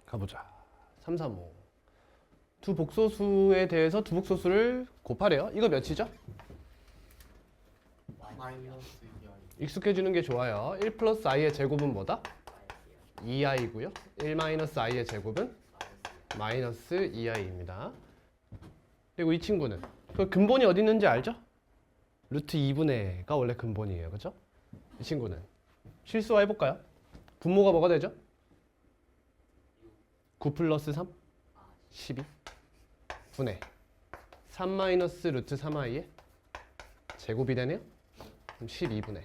가보자. 3, 3, 5. 두 복소수에 대해서 두 복소수를 곱하래요. 이거 몇이죠? 마이너스 2i. 익숙해지는 게 좋아요. 1 플러스 i의 제곱은 뭐다? 2i고요. 1 마이너스 i의 제곱은 마이너스 2i입니다. 그리고 이 친구는 그 근본이 어디 있는지 알죠? 루트 2분의가 원래 근본이에요. 그죠? 이 친구는 실수화 해볼까요? 분모가 뭐가 되죠? 9 플러스 3? 12 분의 3 마이너스 루트 3i의 제곱이 되네요. 그럼 12분의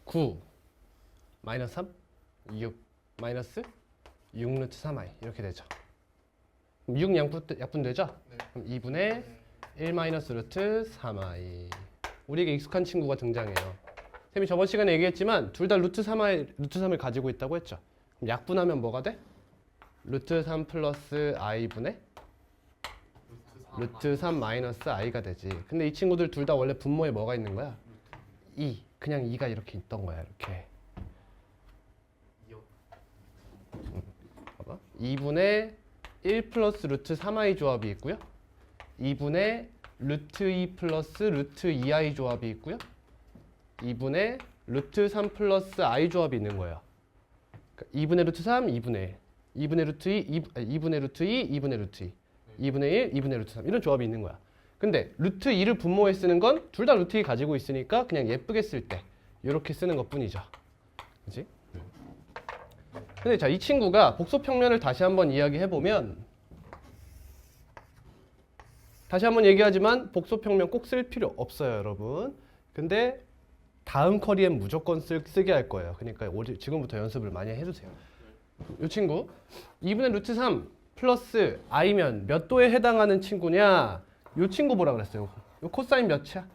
9 마이너스 3 6 마이너스 6 루트 3i 이렇게 되죠. 그럼 6 약분되죠? 네. 그럼 2분의 1 마이너스 루트 3i. 우리에게 익숙한 친구가 등장해요. 쌤이 저번 시간에 얘기했지만 둘 다 루트 3을 가지고 있다고 했죠. 그럼 약분하면 뭐가 돼? 루트 3 플러스 i분의 루트 3 마이너스 i가 되지. 근데 이 친구들 둘 다 원래 분모에 뭐가 있는 거야? 2. 그냥 2가 이렇게 있던 거야. 이렇게. 2분의 1 플러스 루트 3i 조합이 있고요. 2분의 루트 2 플러스 루트 2i 조합이 있고요. 2분의 루트 3 플러스 i 조합이 있는 거예요. 그러니까 2분의 루트 3, 2분의 1. 2분의 루트 2, 2분의 루트 2, 2분의 루트 2. 2분의 1, 2분의 루트 3. 이런 조합이 있는 거야. 근데 루트 2를 분모에 쓰는 건 둘 다 루트 2 가지고 있으니까 그냥 예쁘게 쓸 때 이렇게 쓰는 것뿐이죠. 그렇지? 근데 자, 이 친구가 복소평면을 다시 한번 이야기해보면 다시 한번 얘기하지만 복소평면 꼭 쓸 필요 없어요, 여러분. 근데 다음 커리엔 무조건 쓰게 할 거예요. 그러니까 지금부터 연습을 많이 해주세요. 이 친구 2분의 루트 3 플러스 i면 몇 도에 해당하는 친구냐? 이 친구 뭐라 그랬어요? 이 코사인 몇이야?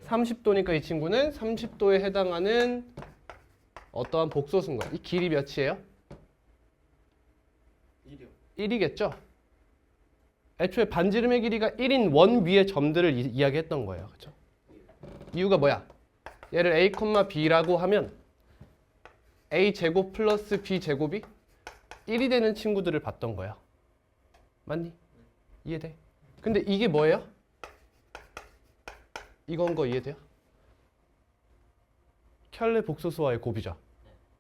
30도니까 이 친구는 30도에 해당하는 어떠한 복소수인 거야. 이 길이 몇이에요? 1이요. 1이겠죠? 애초에 반지름의 길이가 1인 원 위의 점들을 이야기했던 거예요. 그렇죠? 이유가 뭐야? 얘를 a, b라고 하면 a 제곱 플러스 b 제곱이 1이 되는 친구들을 봤던 거야. 맞니? 이해돼? 근데 이게 뭐예요? 이건 거 이해돼요? 켤레 복소수와의 곱이죠.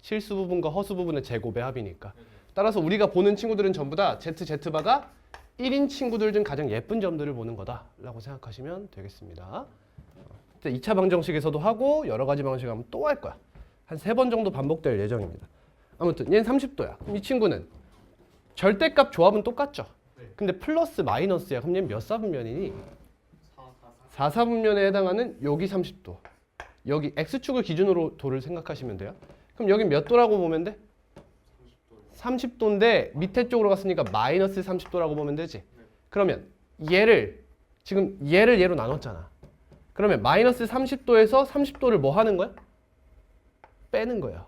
실수 부분과 허수 부분의 제곱의 합이니까. 따라서 우리가 보는 친구들은 전부 다 z바가 1인 친구들 중 가장 예쁜 점들을 보는 거다라고 생각하시면 되겠습니다. 2차 방정식에서도 하고 여러 가지 방식 하면 또 할 거야. 한 3번 정도 반복될 예정입니다. 아무튼 얘는 30도야. 그럼 이 친구는 절대값 조합은 똑같죠? 근데 플러스 마이너스야. 그럼 얘는 몇 사분면이니? 4사분면에 해당하는 여기 30도. 여기 x축을 기준으로 도를 생각하시면 돼요. 그럼 여기 몇 도라고 보면 돼? 30도인데 밑에 쪽으로 갔으니까 마이너스 30도라고 보면 되지. 그러면 지금 얘를 얘로 나눴잖아. 그러면 마이너스 30도에서 30도를 뭐 하는 거야? 빼는 거예요.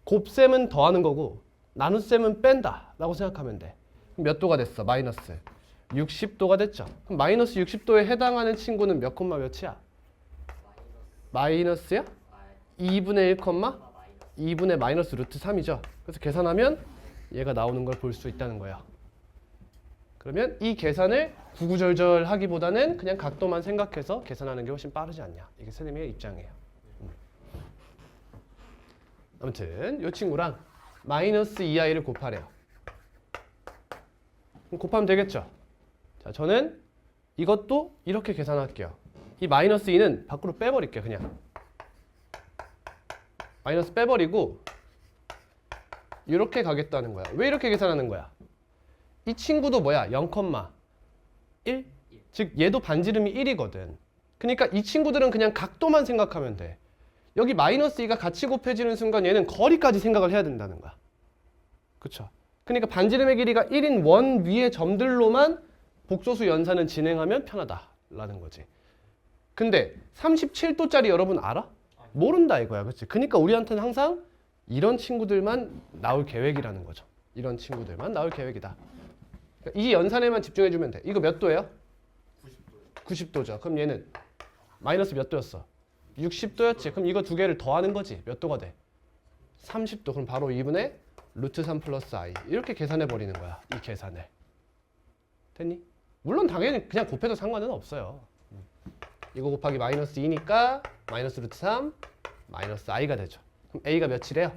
곱셈은 더하는 거고 나눗셈은 뺀다 라고 생각하면 돼. 그럼 몇 도가 됐어? 마이너스 60도가 됐죠. 그럼 마이너스 60도에 해당하는 친구는 몇 콤마 몇이야? 마이너스야? 2분의 1 콤마 2분의 마이너스 루트 3이죠. 그래서 계산하면 얘가 나오는 걸 볼 수 있다는 거예요. 그러면 이 계산을 구구절절 하기보다는 그냥 각도만 생각해서 계산하는 게 훨씬 빠르지 않냐. 이게 선생님의 입장이에요. 아무튼 이 친구랑 마이너스 2i를 곱하래요. 그럼 곱하면 되겠죠. 자, 저는 이것도 이렇게 계산할게요. 이 마이너스 2는 밖으로 빼버릴게요. 그냥 마이너스 빼버리고 이렇게 가겠다는 거야. 왜 이렇게 계산하는 거야? 이 친구도 뭐야? 0,1? 즉 얘도 반지름이 1이거든. 그러니까 이 친구들은 그냥 각도만 생각하면 돼. 여기 마이너스 2가 같이 곱해지는 순간 얘는 거리까지 생각을 해야 된다는 거야. 그쵸? 그러니까 반지름의 길이가 1인 원 위의 점들로만 복소수 연산은 진행하면 편하다라는 거지. 근데 37도짜리 여러분 알아? 모른다 이거야. 그치? 그러니까 우리한테는 항상 이런 친구들만 나올 계획이라는 거죠. 이런 친구들만 나올 계획이다. 그러니까 이 연산에만 집중해주면 돼. 이거 몇 도예요? 90도죠. 그럼 얘는 마이너스 몇 도였어? 60도였지. 그럼 이거 두 개를 더하는 거지. 몇 도가 돼? 30도. 그럼 바로 2분의 루트 3 플러스 i 이렇게 계산해 버리는 거야. 이 계산을. 됐니? 물론 당연히 그냥 곱해도 상관은 없어요. 이거 곱하기 마이너스 2니까 마이너스 루트 3 마이너스 i가 되죠. 그럼 a가 몇이래요?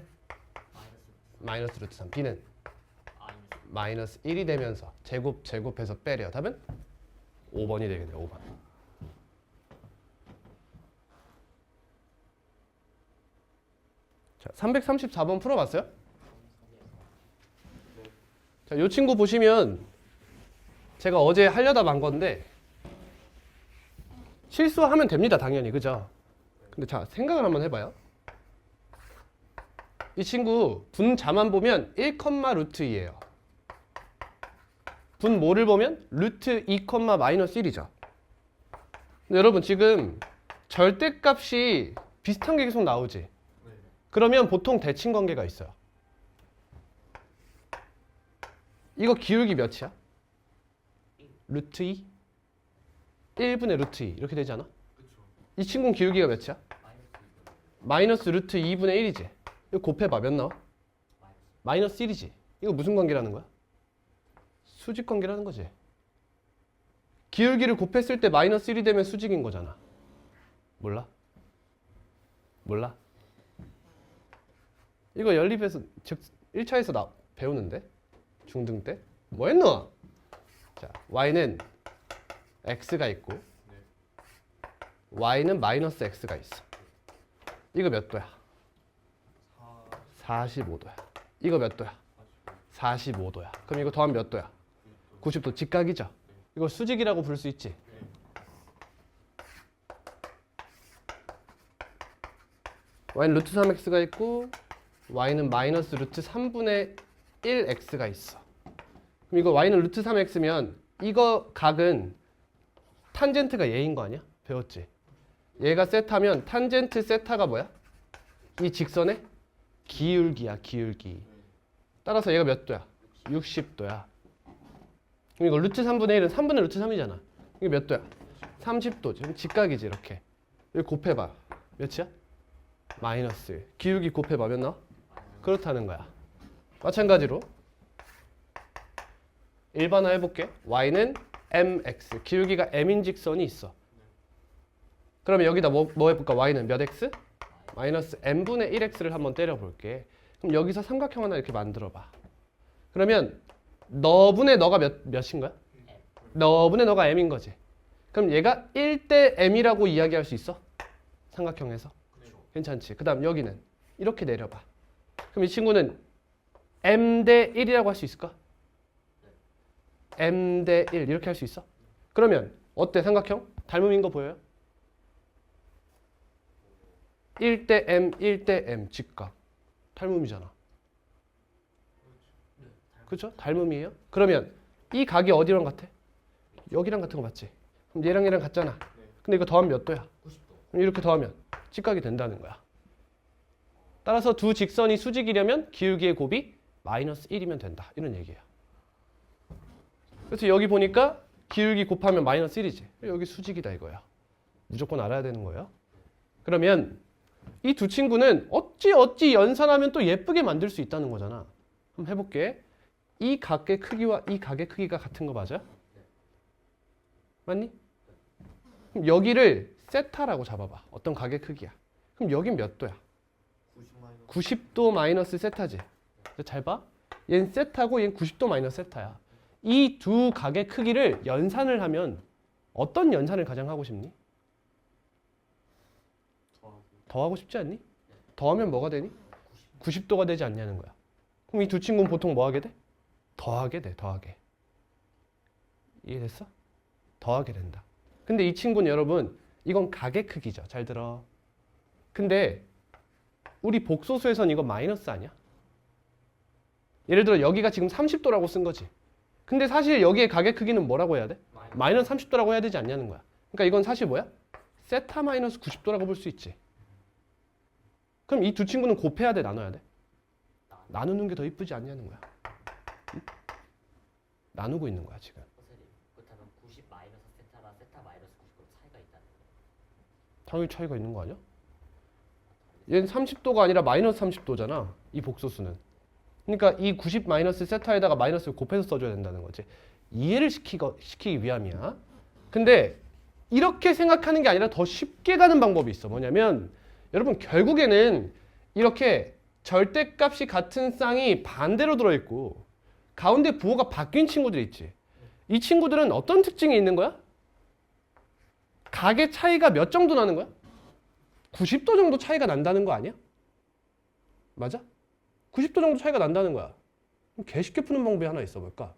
마이너스 루트 3. b는 마이너스 1이 되면서 제곱해서 빼래요. 답은 5번이 되겠네요. 5번. 자, 334번 풀어봤어요? 자, 이 친구 보시면 제가 어제 하려다 만 건데 실수하면 됩니다. 당연히. 그죠? 근데 자, 생각을 한번 해봐요. 이 친구 분자만 보면 1, 루트 2예요. 분모를 보면 루트 2, 마이너스 1이죠. 근데 여러분 지금 절대값이 비슷한 게 계속 나오지. 그러면 보통 대칭 관계가 있어요. 이거 기울기 몇이야? 루트 2? 1분의 루트 2 이렇게 되지 않아? 이 친구는 기울기가 몇이야? 마이너스 루트 2분의 1이지. 이거 곱해봐. 몇 나와? 마이너스 1이지. 이거 무슨 관계라는 거야? 수직 관계라는 거지. 기울기를 곱했을 때 마이너스 1이 되면 수직인 거잖아. 몰라? 몰라? 이거 연립에서 즉 1차에서 배우는데? 중등 때? 뭐 했노? 자, y는 x가 있고 y는 마이너스 x가 있어. 이거 몇 도야? 45도야. 이거 몇 도야? 45도야. 그럼 이거 더하면 몇 도야? 90도. 직각이죠? 이걸 수직이라고 부를 수 있지? y는 루트 3x가 있고 y는 마이너스 루트 3분의 1x가 있어. 그럼 이거 y는 루트 3x면 이거 각은 탄젠트가 얘인 거 아니야? 배웠지? 얘가 세타면 탄젠트 세타가 뭐야? 이 직선의 기울기야. 기울기. 따라서 얘가 몇 도야? 60도야. 그럼 이거 루트 3분의 1은 3분의 루트 3이잖아. 이게 몇 도야? 30도. 지금 직각이지 이렇게. 여기 곱해봐. 몇이야? 마이너스. 기울기 곱해봐. 몇 나와? 그렇다는 거야. 마찬가지로 일반화 해볼게. y는 mx. 기울기가 m인 직선이 있어. 그러면 여기다 뭐 해볼까? y는 몇 x? 마이너스 m분의 1x를 한번 때려볼게. 그럼 여기서 삼각형 하나 이렇게 만들어봐. 그러면 너분의 너가 몇인 거야? 너분의 너가 m인 거지. 그럼 얘가 1대 m이라고 이야기할 수 있어? 삼각형에서? 괜찮지. 그 다음 여기는 이렇게 내려봐. 그럼 이 친구는 m 대 1이라고 할 수 있을까? m 대 1 이렇게 할 수 있어? 그러면 어때 삼각형? 닮음인 거 보여요? 1대 m, 1대 m 직각. 닮음이잖아. 그렇죠? 닮음이에요? 그러면 이 각이 어디랑 같아? 여기랑 같은 거 맞지? 그럼 얘랑 얘랑 같잖아. 근데 이거 더하면 몇 도야? 90도. 그럼 이렇게 더하면 직각이 된다는 거야. 따라서 두 직선이 수직이려면 기울기의 곱이 마이너스 1이면 된다. 이런 얘기예요. 그래서 여기 보니까 기울기 곱하면 마이너스 1이지. 여기 수직이다 이거야. 무조건 알아야 되는 거예요. 그러면 이 두 친구는 어찌 연산하면 또 예쁘게 만들 수 있다는 거잖아. 한번 해볼게. 이 각의 크기와 이 각의 크기가 같은 거 맞아? 맞니? 그럼 여기를 세타라고 잡아봐. 어떤 각의 크기야. 그럼 여긴 몇 도야? 90도 마이너스 세타지. 잘 봐. 얘는 세타고 얘는 90도 마이너스 세타야. 이 두 각의 크기를 연산을 하면 어떤 연산을 가장 하고 싶니? 더하고 싶지 않니? 더하면 뭐가 되니? 90도가 되지 않냐는 거야. 그럼 이 두 친구는 보통 뭐 하게 돼? 더하게 돼. 더하게. 이해됐어? 더하게 된다. 근데 이 친구는 여러분 이건 각의 크기죠. 잘 들어. 근데 우리 복소수에선 이거 마이너스 아니야? 예를 들어 여기가 지금 30도라고 쓴 거지. 근데 사실 여기에 각의 크기는 뭐라고 해야 돼? 마이너스 30도라고 해야 되지 않냐는 거야. 그러니까 이건 사실 뭐야? 세타 마이너스 90도라고 볼 수 있지. 그럼 이 두 친구는 곱해야 돼? 나눠야 돼? 나누는 게 더 이쁘지 않냐는 거야. 응? 나누고 있는 거야 지금. 그렇다면 90 마이너스 세타랑 세타 마이너스 90도 차이가 있다는 거예요. 당연히 차이가 있는 거 아니야? 얘는 30도가 아니라 마이너스 30도잖아. 이 복소수는. 그러니까 이 90 마이너스 세타에다가 마이너스를 곱해서 써줘야 된다는 거지. 이해를 시키기 위함이야. 근데 이렇게 생각하는 게 아니라 더 쉽게 가는 방법이 있어. 뭐냐면 여러분 결국에는 이렇게 절대값이 같은 쌍이 반대로 들어있고 가운데 부호가 바뀐 친구들이 있지. 이 친구들은 어떤 특징이 있는 거야? 각의 차이가 몇 정도 나는 거야? 90도 정도 차이가 난다는 거 아니야? 맞아? 90도 정도 차이가 난다는 거야. 그럼 개 쉽게 푸는 방법이 하나 있어. 뭘까?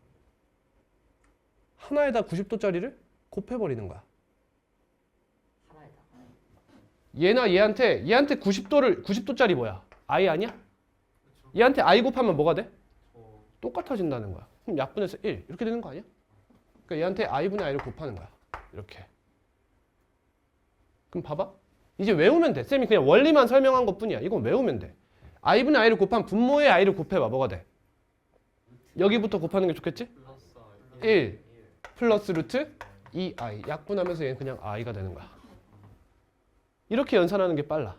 하나에다 90도짜리를 곱해버리는 거야. 하나에다. 얘나 얘한테 90도짜리 뭐야? i 아니야? 얘한테 i 곱하면 뭐가 돼? 똑같아진다는 거야. 그럼 약분해서 1 이렇게 되는 거 아니야? 그러니까 얘한테 i분의 i를 곱하는 거야. 이렇게. 그럼 봐봐. 이제 외우면 돼. 쌤이 그냥 원리만 설명한 것뿐이야. 이건 외우면 돼. i분의 i를 곱하면 분모의 i를 곱해봐. 뭐가 돼? 여기부터 곱하는 게 좋겠지? 플러스 1 플러스 루트 2i. 약분하면서 얘는 그냥 i가 되는 거야. 이렇게 연산하는 게 빨라.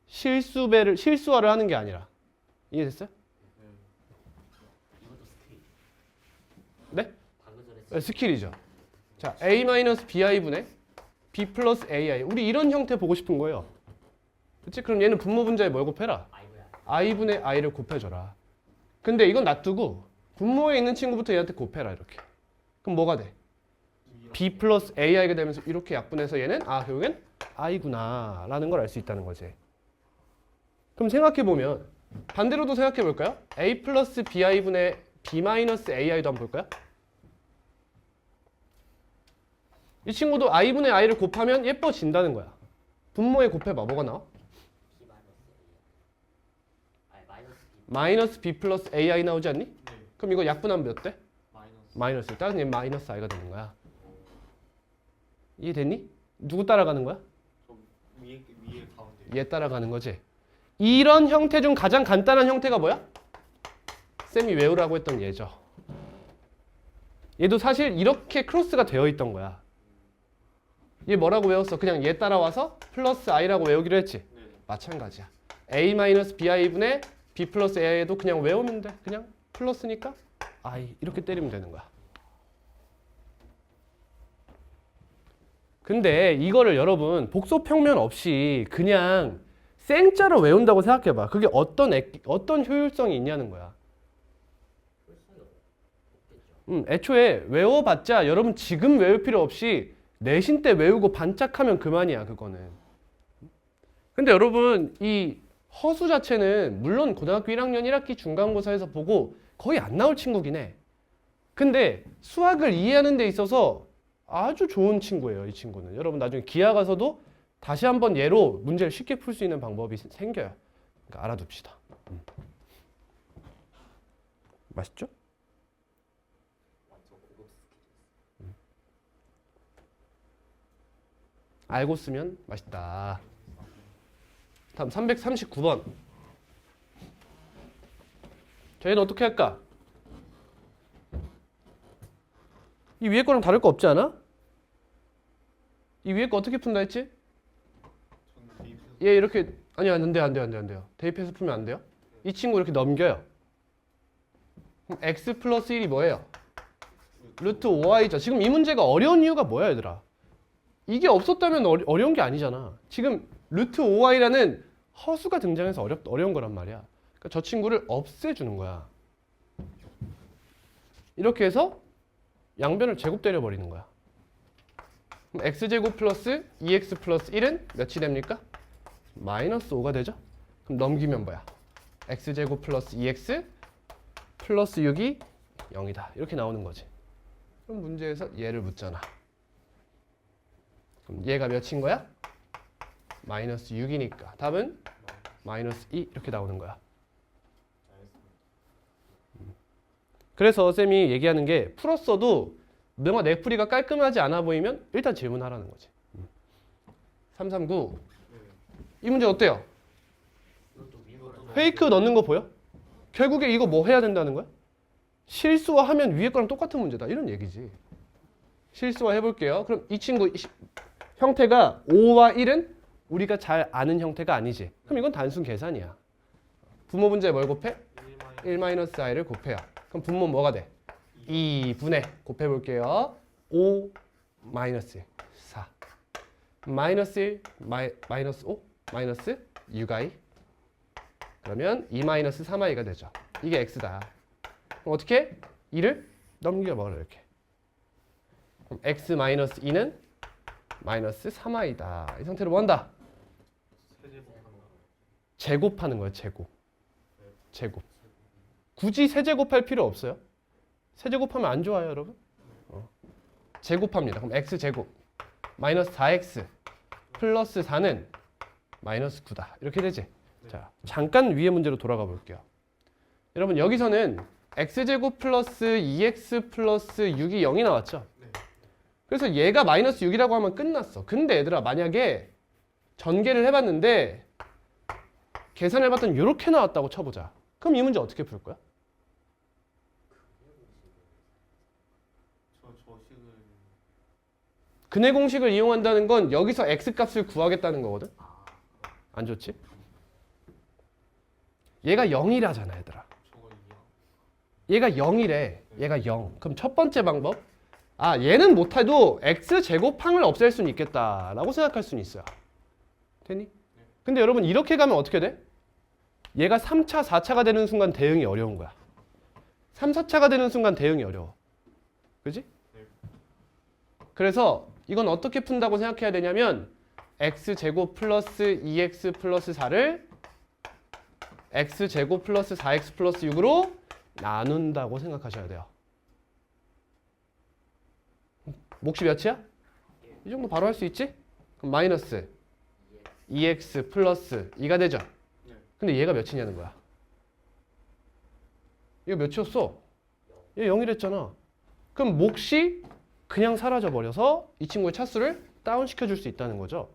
실수화를 하는 게 아니라. 이해됐어요? 이것도 스케일. 네? 방금 전에 네, 스킬이죠. 자, a-bi분의 b 플러스 ai. 우리 이런 형태 보고 싶은 거예요. 그치? 그럼 얘는 분모 분자에 뭘 곱해라? i고야. i분의 i를 곱해줘라. 근데 이건 놔두고 분모에 있는 친구부터 얘한테 곱해라. 이렇게. 그럼 뭐가 돼? b 플러스 ai가 되면서 이렇게 약분해서 얘는 결국엔 i구나 라는 걸 알 수 있다는 거지. 그럼 생각해보면 반대로도 생각해볼까요? a 플러스 bi분의 b 마이너스 ai도 한번 볼까요? 이 친구도 i분의 i를 곱하면 예뻐진다는 거야. 분모에 곱해봐. 뭐가 나와? b 마이너스 a. 아니 마이너스 b. 마이너스 b 플러스 ai 나오지 않니? 네. 그럼 이거 약분하면 몇 대? 마이너스 마이너스. 따라서 얘 마이너스 i가 되는 거야. 이해됐니? 누구 따라가는 거야? 좀 위에 가운데 얘 따라가는 거지. 이런 형태 중 가장 간단한 형태가 뭐야? 쌤이 외우라고 했던 얘죠. 얘도 사실 이렇게 크로스가 되어 있던 거야. 얘 뭐라고 외웠어? 그냥 얘 따라와서 플러스 i라고 외우기로 했지. 네. 마찬가지야. a-bi분의 b 플러스 ai도 그냥 외우면 돼. 그냥 플러스니까 i 이렇게 때리면 되는 거야. 근데 이거를 여러분 복소평면 없이 그냥 생짜로 외운다고 생각해봐. 그게 어떤 효율성이 있냐는 거야. 효율성이 없겠죠. 애초에 외워봤자 여러분 지금 외울 필요 없이 내신 때 외우고 반짝하면 그만이야. 그거는. 근데 여러분 이 허수 자체는 물론 고등학교 1학년 1학기 중간고사에서 보고 거의 안 나올 친구긴 해. 근데 수학을 이해하는 데 있어서 아주 좋은 친구예요. 이 친구는. 여러분 나중에 기하 가서도 다시 한번 얘로 문제를 쉽게 풀 수 있는 방법이 생겨요. 그러니까 알아둡시다. 맛있죠? 완전 고급 스킬이었어. 알고 쓰면 맛있다. 다음 339번. 저희는 어떻게 할까? 이 위에 거랑 다를 거 없지 않아? 이 위에 거 어떻게 푼다 했지? 저는 대입해서 얘 이렇게 아니 안 돼요. 대입해서 풀면 안 돼요. 이 친구 이렇게 넘겨요. 그럼 x 플러스 1이 뭐예요? 루트 5i죠. 지금 이 문제가 어려운 이유가 뭐야 얘들아? 이게 없었다면 어려운 게 아니잖아. 지금 루트 5i라는 허수가 등장해서 어려운 거란 말이야. 그러니까 저 친구를 없애주는 거야. 이렇게 해서 양변을 제곱 때려버리는 거야. 그럼 x제곱 플러스 2x 플러스 1은 몇이 됩니까? 마이너스 5가 되죠? 그럼 넘기면 뭐야? x제곱 플러스 2x 플러스 6이 0이다. 이렇게 나오는 거지. 그럼 문제에서 얘를 묻잖아. 그럼 얘가 몇인 거야? 마이너스 6이니까 답은 마이너스 2 이렇게 나오는 거야. 그래서 쌤이 얘기하는 게 풀었어도 뭔가 내 풀이가 깔끔하지 않아 보이면 일단 질문하라는 거지. 339. 이 문제 어때요? 이것도 위에 거랑 페이크 넣는 거 보여? 결국에 이거 뭐 해야 된다는 거야? 실수화하면 위에 거랑 똑같은 문제다. 이런 얘기지. 실수화 해볼게요. 그럼 이 친구 형태가 5와 1은 우리가 잘 아는 형태가 아니지. 그럼 이건 단순 계산이야. 부모 분자에 뭘 곱해? 1 1 마이너스 i를 곱해요. 그럼 분모 뭐가 돼? 2분의 곱해볼게요. 5 마이너스 4 마이너스 1 마이너스 5 마이너스 6i 그러면 2 마이너스 3i가 되죠. 이게 x다. 그럼 어떻게? 2를 넘겨먹으라 이렇게. 그럼 x 마이너스 2는 마이너스 3i다. 이 상태로 뭐 한다? 제곱하는 거예요. 제곱. 굳이 세제곱할 필요 없어요. 세제곱하면 안 좋아요, 여러분. 제곱합니다. 그럼 x제곱 마이너스 4x 플러스 4는 마이너스 9다. 이렇게 되지. 자, 잠깐 위의 문제로 돌아가 볼게요. 여러분 여기서는 x제곱 플러스 2x 플러스 6이 0이 나왔죠. 그래서 얘가 마이너스 6이라고 하면 끝났어. 근데 얘들아 만약에 전개를 해봤는데 계산해봤더니 이렇게 나왔다고 쳐보자. 그럼 이 문제 어떻게 풀 거야? 저 식은 근해 공식을 이용한다는 건 여기서 x 값을 구하겠다는 거거든. 안 좋지? 얘가 0이라잖아 얘들아. 저거 2야. 얘가 0이래. 얘가 0. 그럼 첫 번째 방법. 아 얘는 못해도 x 제곱항을 없앨 수는 있겠다라고 생각할 수는 있어요. 되니? 근데 여러분 이렇게 가면 어떻게 돼? 얘가 3차, 4차가 되는 순간 대응이 어려운 거야. 3, 4차가 되는 순간 대응이 어려워. 그지? 그래서 이건 어떻게 푼다고 생각해야 되냐면 x제곱 플러스 2x 플러스 4를 x제곱 플러스 4x 플러스 6으로 나눈다고 생각하셔야 돼요. 몫이 몇이야? 이 정도 바로 할 수 있지? 그럼 마이너스 2x 플러스 2가 되죠? 근데 얘가 몇이냐는 거야. 얘가 몇이었어? 얘 0이랬잖아. 그럼 몫이 그냥 사라져 버려서 이 친구의 차수를 다운시켜 줄 수 있다는 거죠.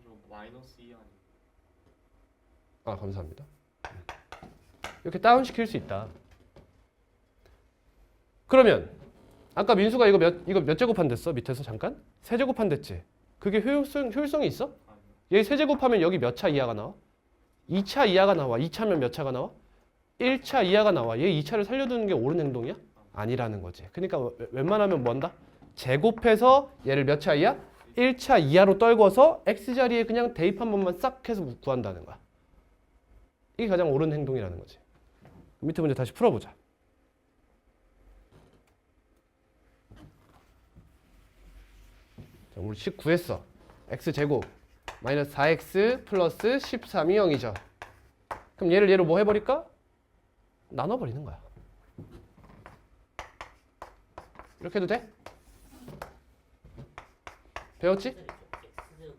저 마이너스 2 아니에요? 아 감사합니다. 이렇게 다운시킬 수 있다. 그러면 아까 민수가 이거 몇 제곱한 됐어? 밑에서 잠깐? 세 제곱한 됐지? 그게 효율성이 있어? 아니요. 얘 세 제곱하면 여기 몇 차 이하가 나와? 2차 이하가 나와. 2차면 몇 차가 나와? 1차 이하가 나와. 얘 2차를 살려두는 게 옳은 행동이야? 아니라는 거지. 그러니까 웬만하면 뭐 한다? 제곱해서 얘를 몇 차 이하? 1차 이하로 떨궈서 x자리에 그냥 대입 한 번만 싹 해서 구한다는 거야. 이게 가장 옳은 행동이라는 거지. 밑에 문제 다시 풀어보자. 자, 우리 19 했어. x제곱 마이너스 4x 플러스 13이 0이죠. 그럼 얘로 뭐 해버릴까? 나눠버리는 거야. 이렇게 해도 돼? 배웠지? x는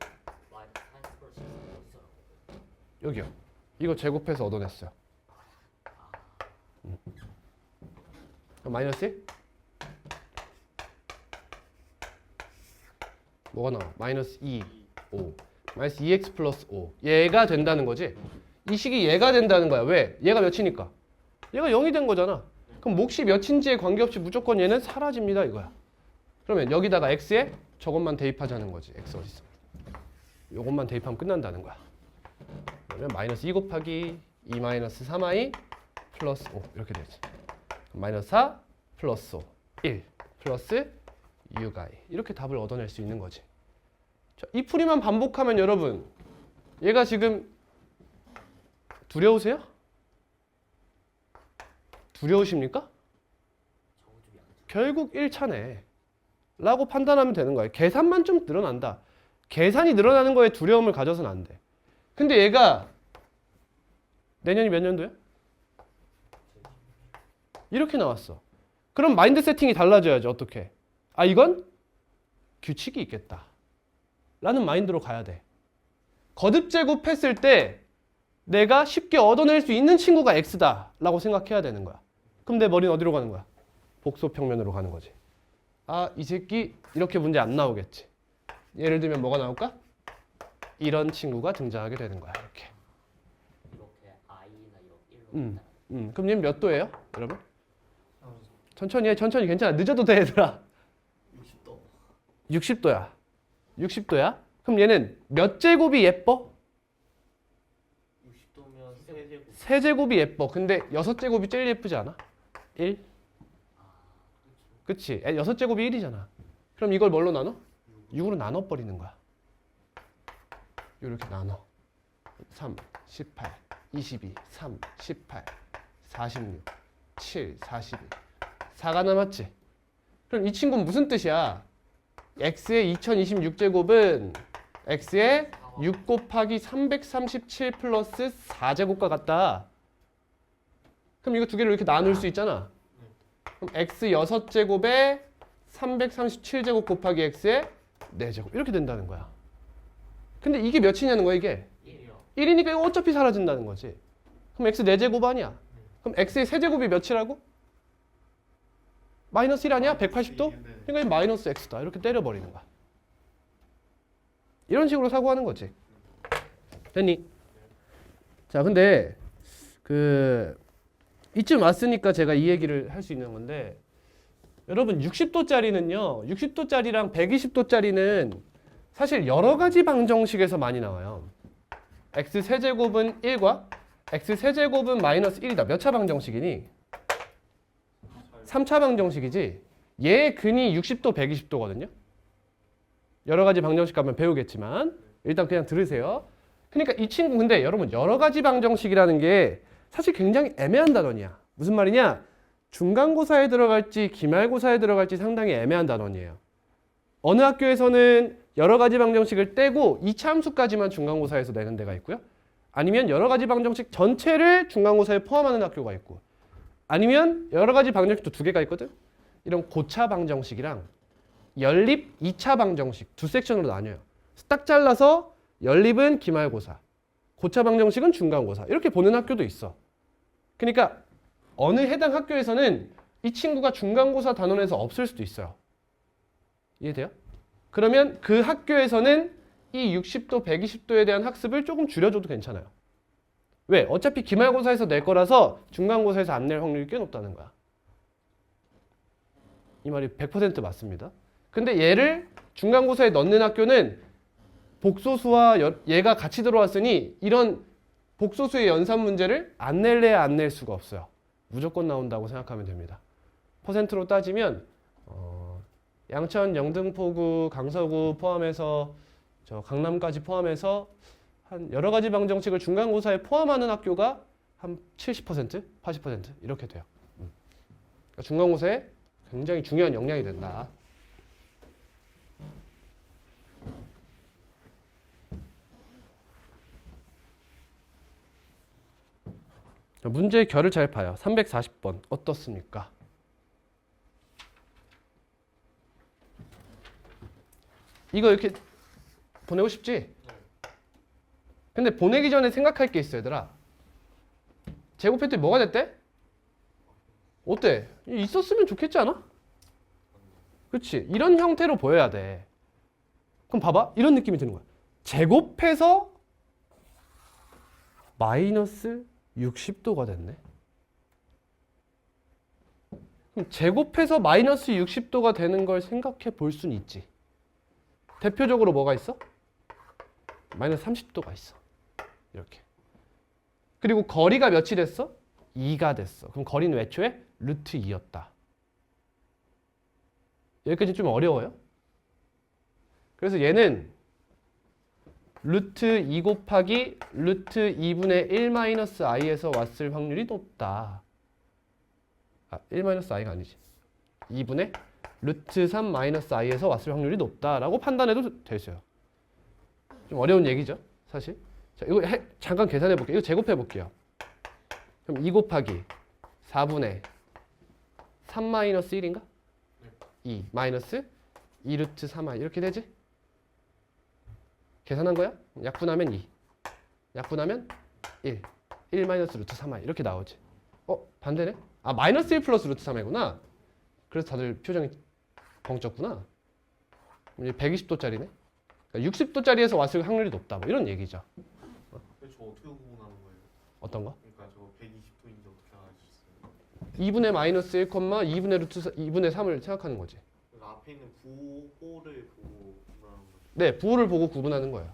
마이너스 4x 플러스 10은 어디서 나온 거예요? 여기요. 이거 제곱해서 얻어냈어요. 그럼 마이너스 1? 뭐가 나와? 마이너스 2, 5. 마이너스 2x 플러스 5. 얘가 된다는 거지? 이 식이 얘가 된다는 거야. 왜? 얘가 몇이니까? 얘가 0이 된 거잖아. 그럼 몫이 몇인지에 관계없이 무조건 얘는 사라집니다 이거야. 그러면 여기다가 x에 저것만 대입하자는 거지. x 어디 있어? 요것만 대입하면 끝난다는 거야. 그러면 마이너스 2 곱하기 2 마이너스 3i 플러스 5 이렇게 되지. 마이너스 4 플러스 5 1 플러스 6i 이렇게 답을 얻어낼 수 있는 거지. 자, 이 풀이만 반복하면 여러분 얘가 지금 두려우세요? 두려우십니까? 저거 좀 양쪽. 결국 1차네 라고 판단하면 되는 거예요. 계산만 좀 늘어난다. 계산이 늘어나는 거에 두려움을 가져서는 안 돼. 근데 얘가 내년이 몇 년도야? 이렇게 나왔어. 그럼 마인드 세팅이 달라져야죠. 어떻게? 아 이건 규칙이 있겠다 라는 마인드로 가야 돼. 거듭 제곱했을 때 내가 쉽게 얻어낼 수 있는 친구가 x다 라고 생각해야 되는 거야. 그럼 내 머리는 어디로 가는 거야? 복소평면으로 가는 거지. 아 이 새끼 이렇게 문제 안 나오겠지. 예를 들면 뭐가 나올까? 이런 친구가 등장하게 되는 거야. 이렇게. 이렇게 i나 이런 1로 그럼 얘는 몇 도예요? 여러분? 천천히 해. 천천히 괜찮아. 늦어도 돼 얘들아. 60도. 60도야. 60도야? 그럼 얘는 몇 제곱이 예뻐? 60도면 세제곱. 세제곱이 예뻐. 근데 6제곱이 제일 예쁘지 않아? 1? 그치? 6제곱이 1이잖아. 그럼 이걸 뭘로 나눠? 6으로 나눠버리는 거야. 이렇게 나눠. 3, 18, 22, 3, 18, 46, 7, 42. 4가 남았지? 그럼 이 친구는 무슨 뜻이야? x의 2026제곱은 x의 6 곱하기 337 플러스 4제곱과 같다. 그럼 이거 두 개를 이렇게 나눌 수 있잖아. 그럼 x 6제곱에 337제곱 곱하기 x의 4제곱 이렇게 된다는 거야. 근데 이게 몇이냐는 거야 이게. 1이요. 1이니까 이거 어차피 사라진다는 거지. 그럼 x 4제곱 아니야. 그럼 x의 세제곱이 몇이라고? 마이너스 1 아니야? 180도? 그러니까 이 마이너스 x다. 이렇게 때려버리는 거야. 이런 식으로 사고하는 거지. 됐니? 자, 근데 이쯤 왔으니까 제가 이 얘기를 할 수 있는 건데 여러분 60도짜리는요. 60도짜리랑 120도짜리는 사실 여러 가지 방정식에서 많이 나와요. x 세제곱은 1과 x 세제곱은 마이너스 1이다. 몇 차 방정식이니? 3차 방정식이지. 얘의 근이 60도, 120도거든요. 여러 가지 방정식 가면 배우겠지만 일단 그냥 들으세요. 그러니까 이 친구 근데 여러분 여러 가지 방정식이라는 게 사실 굉장히 애매한 단원이야. 무슨 말이냐? 중간고사에 들어갈지 기말고사에 들어갈지 상당히 애매한 단원이에요. 어느 학교에서는 여러 가지 방정식을 떼고 2차 함수까지만 중간고사에서 내는 데가 있고요. 아니면 여러 가지 방정식 전체를 중간고사에 포함하는 학교가 있고 아니면 여러 가지 방정식도 두 개가 있거든. 이런 고차 방정식이랑 연립 2차 방정식 두 섹션으로 나뉘어요. 딱 잘라서 연립은 기말고사, 고차 방정식은 중간고사 이렇게 보는 학교도 있어. 그러니까 어느 해당 학교에서는 이 친구가 중간고사 단원에서 없을 수도 있어요. 이해돼요? 그러면 그 학교에서는 이 60도, 120도에 대한 학습을 조금 줄여줘도 괜찮아요. 왜? 어차피 기말고사에서 낼 거라서 중간고사에서 안 낼 확률이 꽤 높다는 거야. 이 말이 100% 맞습니다. 근데 얘를 중간고사에 넣는 학교는 복소수와 얘가 같이 들어왔으니 이런 복소수의 연산 문제를 안 낼래야 안 낼 수가 없어요. 무조건 나온다고 생각하면 됩니다. 퍼센트로 따지면 양천, 영등포구, 강서구 포함해서 저 강남까지 포함해서 한 여러 가지 방정식을 중간고사에 포함하는 학교가 한 70%, 80% 이렇게 돼요. 그러니까 중간고사에 굉장히 중요한 역량이 된다. 문제의 결을 잘 봐요. 340번 어떻습니까? 이거 이렇게 보내고 싶지? 근데 보내기 전에 생각할 게 있어 얘들아. 제곱했더니 뭐가 됐대? 어때? 있었으면 좋겠지 않아? 그렇지? 이런 형태로 보여야 돼. 그럼 봐봐. 이런 느낌이 드는 거야. 제곱해서 마이너스 60도가 됐네. 그럼 제곱해서 마이너스 60도가 되는 걸 생각해 볼 수는 있지. 대표적으로 뭐가 있어? 마이너스 30도가 있어. 이렇게. 그리고 거리가 몇이 됐어? 2가 됐어. 그럼 거리는 애초에 루트 2였다. 여기까지 좀 어려워요? 그래서 얘는 루트 2 곱하기 루트 2분의 1 마이너스 i에서 왔을 확률이 높다. 1 마이너스 i가 아니지. 2분의 루트 3 마이너스 i에서 왔을 확률이 높다라고 판단해도 되죠. 좀 어려운 얘기죠, 사실. 자, 이거 잠깐 계산해 볼게요. 이거 제곱해 볼게요. 그럼 2 곱하기 4분의 3 마이너스 1인가? 2 마이너스 2 루트 3i 이렇게 되지? 계산한 거야? 약분하면 2 약분하면 1 마이너스 루트 3i 이렇게 나오지. 반대네? 마이너스 1 플러스 루트 3i구나. 그래서 다들 표정이 벙쪘구나. 이제 120도짜리네. 그러니까 60도짜리에서 왔을 확률이 높다. 뭐 이런 얘기죠. 근데 저 어떻게 구분하는 거예요? 어떤 거? 그러니까 저 120도인지 어떻게 알아주셨어요? 2분의 마이너스 1, 2분의 루트 2분의 3을 생각하는 거지. 그러니까 앞에 있는 부호를 보고 구분하는 거죠. 네, 부호를 보고 구분하는 거예요.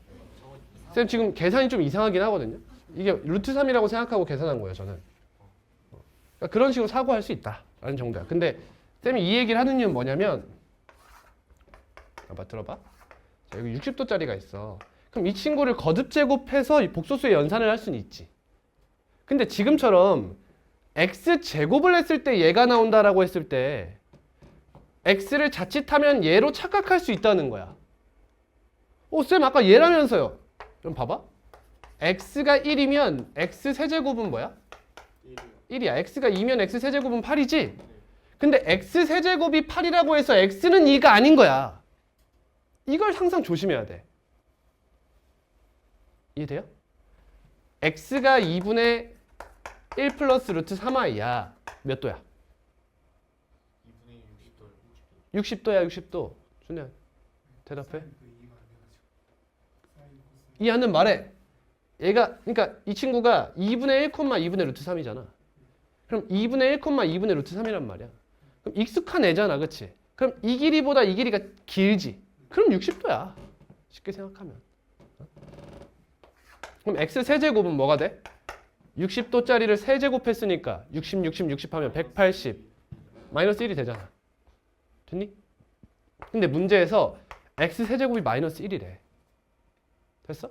쌤 지금 계산이 좀 이상하긴 하거든요. 이게 루트 3이라고 생각하고 계산한 거예요, 저는. 그러니까 그런 식으로 사고할 수 있다라는 정도야. 근데 쌤이 이 얘기를 하는 이유는 뭐냐면, 들어봐. 자, 여기 60도짜리가 있어. 그럼 이 친구를 거듭 제곱해서 이 복소수의 연산을 할 수는 있지. 근데 지금처럼 x 제곱을 했을 때 얘가 나온다라고 했을 때 x를 자칫하면 얘로 착각할 수 있다는 거야. 쌤 아까 얘라면서요. 그럼 봐봐. x가 1이면 x 세제곱은 뭐야? 1이야. x가 2면 x 세제곱은 8이지? 근데 x 세제곱이 8이라고 해서 x는 2가 아닌 거야. 이걸 항상 조심해야 돼. 이해돼요? x가 2분의 1 플러스 루트 3i야. 몇 도야? 2분의 60도요. 60도야, 60도. 준야, 대답해. 이해하는 말해. 얘가, 그러니까 이 친구가 2분의 1, 2분의 루트 3이잖아. 그럼 2분의 1, 2분의 루트 3이란 말이야. 그럼 익숙한 애잖아, 그치? 그럼 이 길이보다 이 길이가 길지? 그럼 60도야. 쉽게 생각하면. 그럼 x 세제곱은 뭐가 돼? 60도짜리를 세제곱했으니까 60, 60, 60 하면 180 마이너스 1이 되잖아. 됐니? 근데 문제에서 x 세제곱이 마이너스 1이래. 됐어?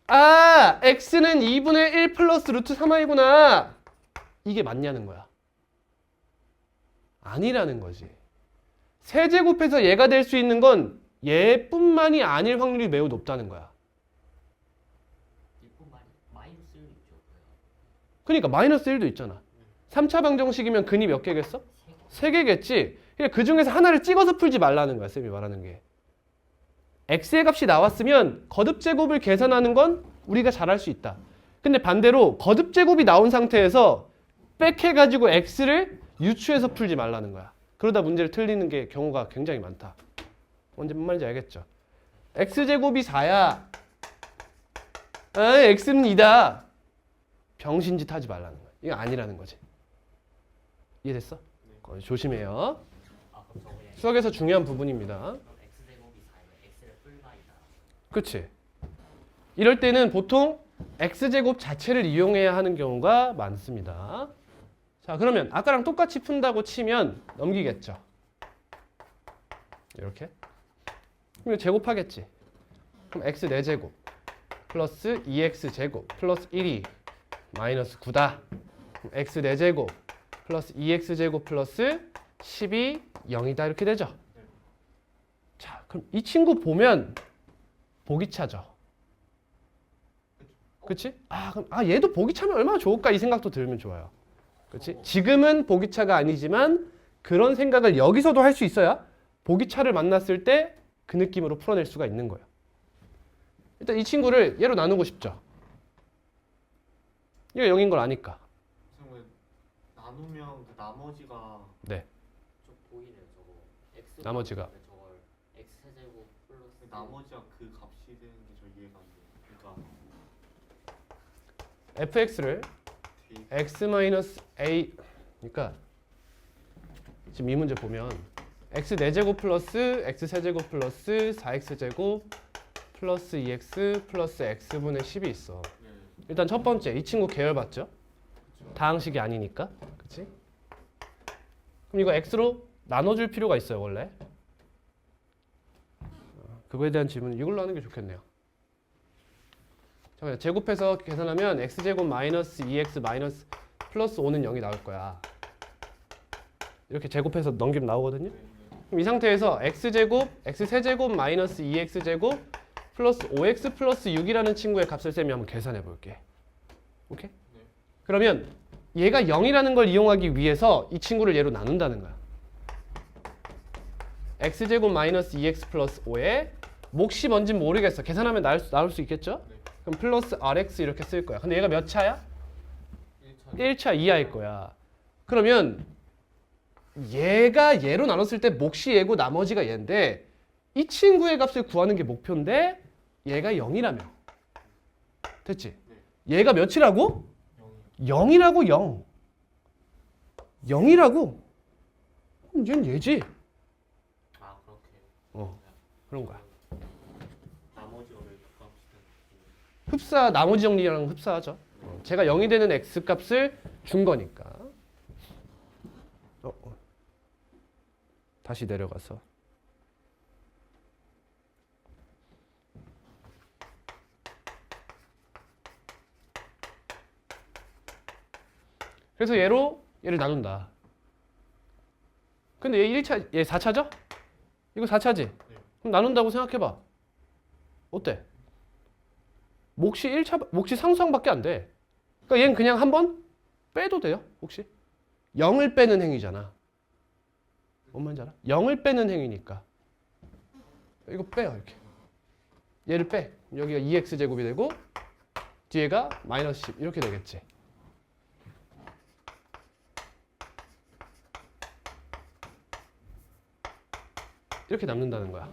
아! x는 2분의 1 플러스 루트 3i구나. 이게 맞냐는 거야. 아니라는 거지. 세제곱해서 얘가 될 수 있는 건 얘뿐만이 아닐 확률이 매우 높다는 거야. 마이너스 1 있죠. 그러니까 마이너스 1도 있잖아. 3차 방정식이면 근이 몇 개겠어? 3개겠지. 그러니까 그 중에서 하나를 찍어서 풀지 말라는 거야. 쌤이 말하는 게. x의 값이 나왔으면 거듭 제곱을 계산하는 건 우리가 잘할 수 있다. 근데 반대로 거듭 제곱이 나온 상태에서 빽해가지고 x를 유추해서 풀지 말라는 거야. 그러다 문제를 틀리는 게 경우가 굉장히 많다. 뭔 말인지 알겠죠? x제곱이 4야. 아, x는 2다. 병신짓 하지 말라는 거야. 이거 아니라는 거지. 이해됐어? 조심해요. 그럼 저거 그냥 수학에서 중요한 부분입니다. 그럼 x 제곱이 4면 x를 뿔마이다. 그치? 이럴 때는 보통 x제곱 자체를 이용해야 하는 경우가 많습니다. 자, 그러면 아까랑 똑같이 푼다고 치면 넘기겠죠? 이렇게. 그럼 제곱하겠지? 그럼 x 4제곱 플러스 2x제곱 플러스 1이 마이너스 9다. 그럼 x 4제곱 플러스 2x제곱 플러스 10이 0이다. 이렇게 되죠? 자, 그럼 이 친구 보면 보기 차죠? 그치? 그럼 얘도 보기 차면 얼마나 좋을까? 이 생각도 들면 좋아요. 그치? 지금은 보기 차가 아니지만 그런 생각을 여기서도 할 수 있어야 보기 차를 만났을 때 그 느낌으로 풀어낼 수가 있는 거예요. 일단 이 친구를 얘로 나누고 싶죠? 이거 0인 걸 아니까. 선생님 나누면 그 나머지가 네. 좀 보이네요. 저거 x 나머지가. 저걸 x 세제곱 플러스 나머지가 그 값이 되는 게 저 이해가 안 돼요. 그러니까 fx를 x-a 그러니까 지금 이 문제 보면 x 4제곱 플러스 x 세제곱 플러스 4x제곱 플러스 2x 플러스 x분의 10이 있어. 네. 일단 첫 번째 이 친구 계열 봤죠? 다항식이 아니니까. 그치? 그럼 이거 x로 나눠줄 필요가 있어요 원래. 그거에 대한 질문은 이걸로 하는 게 좋겠네요. 자, 제곱해서 계산하면 x제곱 마이너스 2x 마이너스 플러스 5는 0이 나올 거야. 이렇게 제곱해서 넘기면 나오거든요. 그럼 이 상태에서 x제곱, x세제곱 마이너스 2x제곱 플러스 5x 플러스 6이라는 친구의 값을 쌤이 한번 계산해 볼게. 오케이? 그러면 얘가 0이라는 걸 이용하기 위해서 이 친구를 얘로 나눈다는 거야. x제곱 마이너스 2x 플러스 5에 몫이 뭔지 모르겠어. 계산하면 나올 수 있겠죠? 그럼 플러스 rx 이렇게 쓸 거야. 근데 얘가 몇 차야? 1차 이하일 거야. 그러면 얘가 얘로 나눴을 때 몫이 얘고 나머지가 얘인데 이 친구의 값을 구하는 게 목표인데 얘가 0이라며. 됐지? 얘가 몇이라고? 0이라고 0. 0이라고? 그럼 얘는 얘지. 그렇게 그런 거야. 나머지가 왜 그 값이 되는 나머지 정리랑 흡사하죠. 제가 0이 되는 x 값을 준 거니까. 다시 내려가서 그래서 얘를 나눈다. 근데 얘 1차, 얘 4차죠? 이거 4차지? 그럼 나눈다고 생각해봐. 어때? 몫이 1차, 몫이 상수항밖에 안 돼. 그러니까 얘는 그냥 한번 빼도 돼요, 혹시? 0을 빼는 행위잖아. 뭔 말인지 알아? 0을 빼는 행위니까. 이거 빼요, 이렇게. 얘를 빼. 여기가 2x제곱이 되고, 뒤에가 마이너스 10. 이렇게 되겠지. 이렇게 남는다는 거야.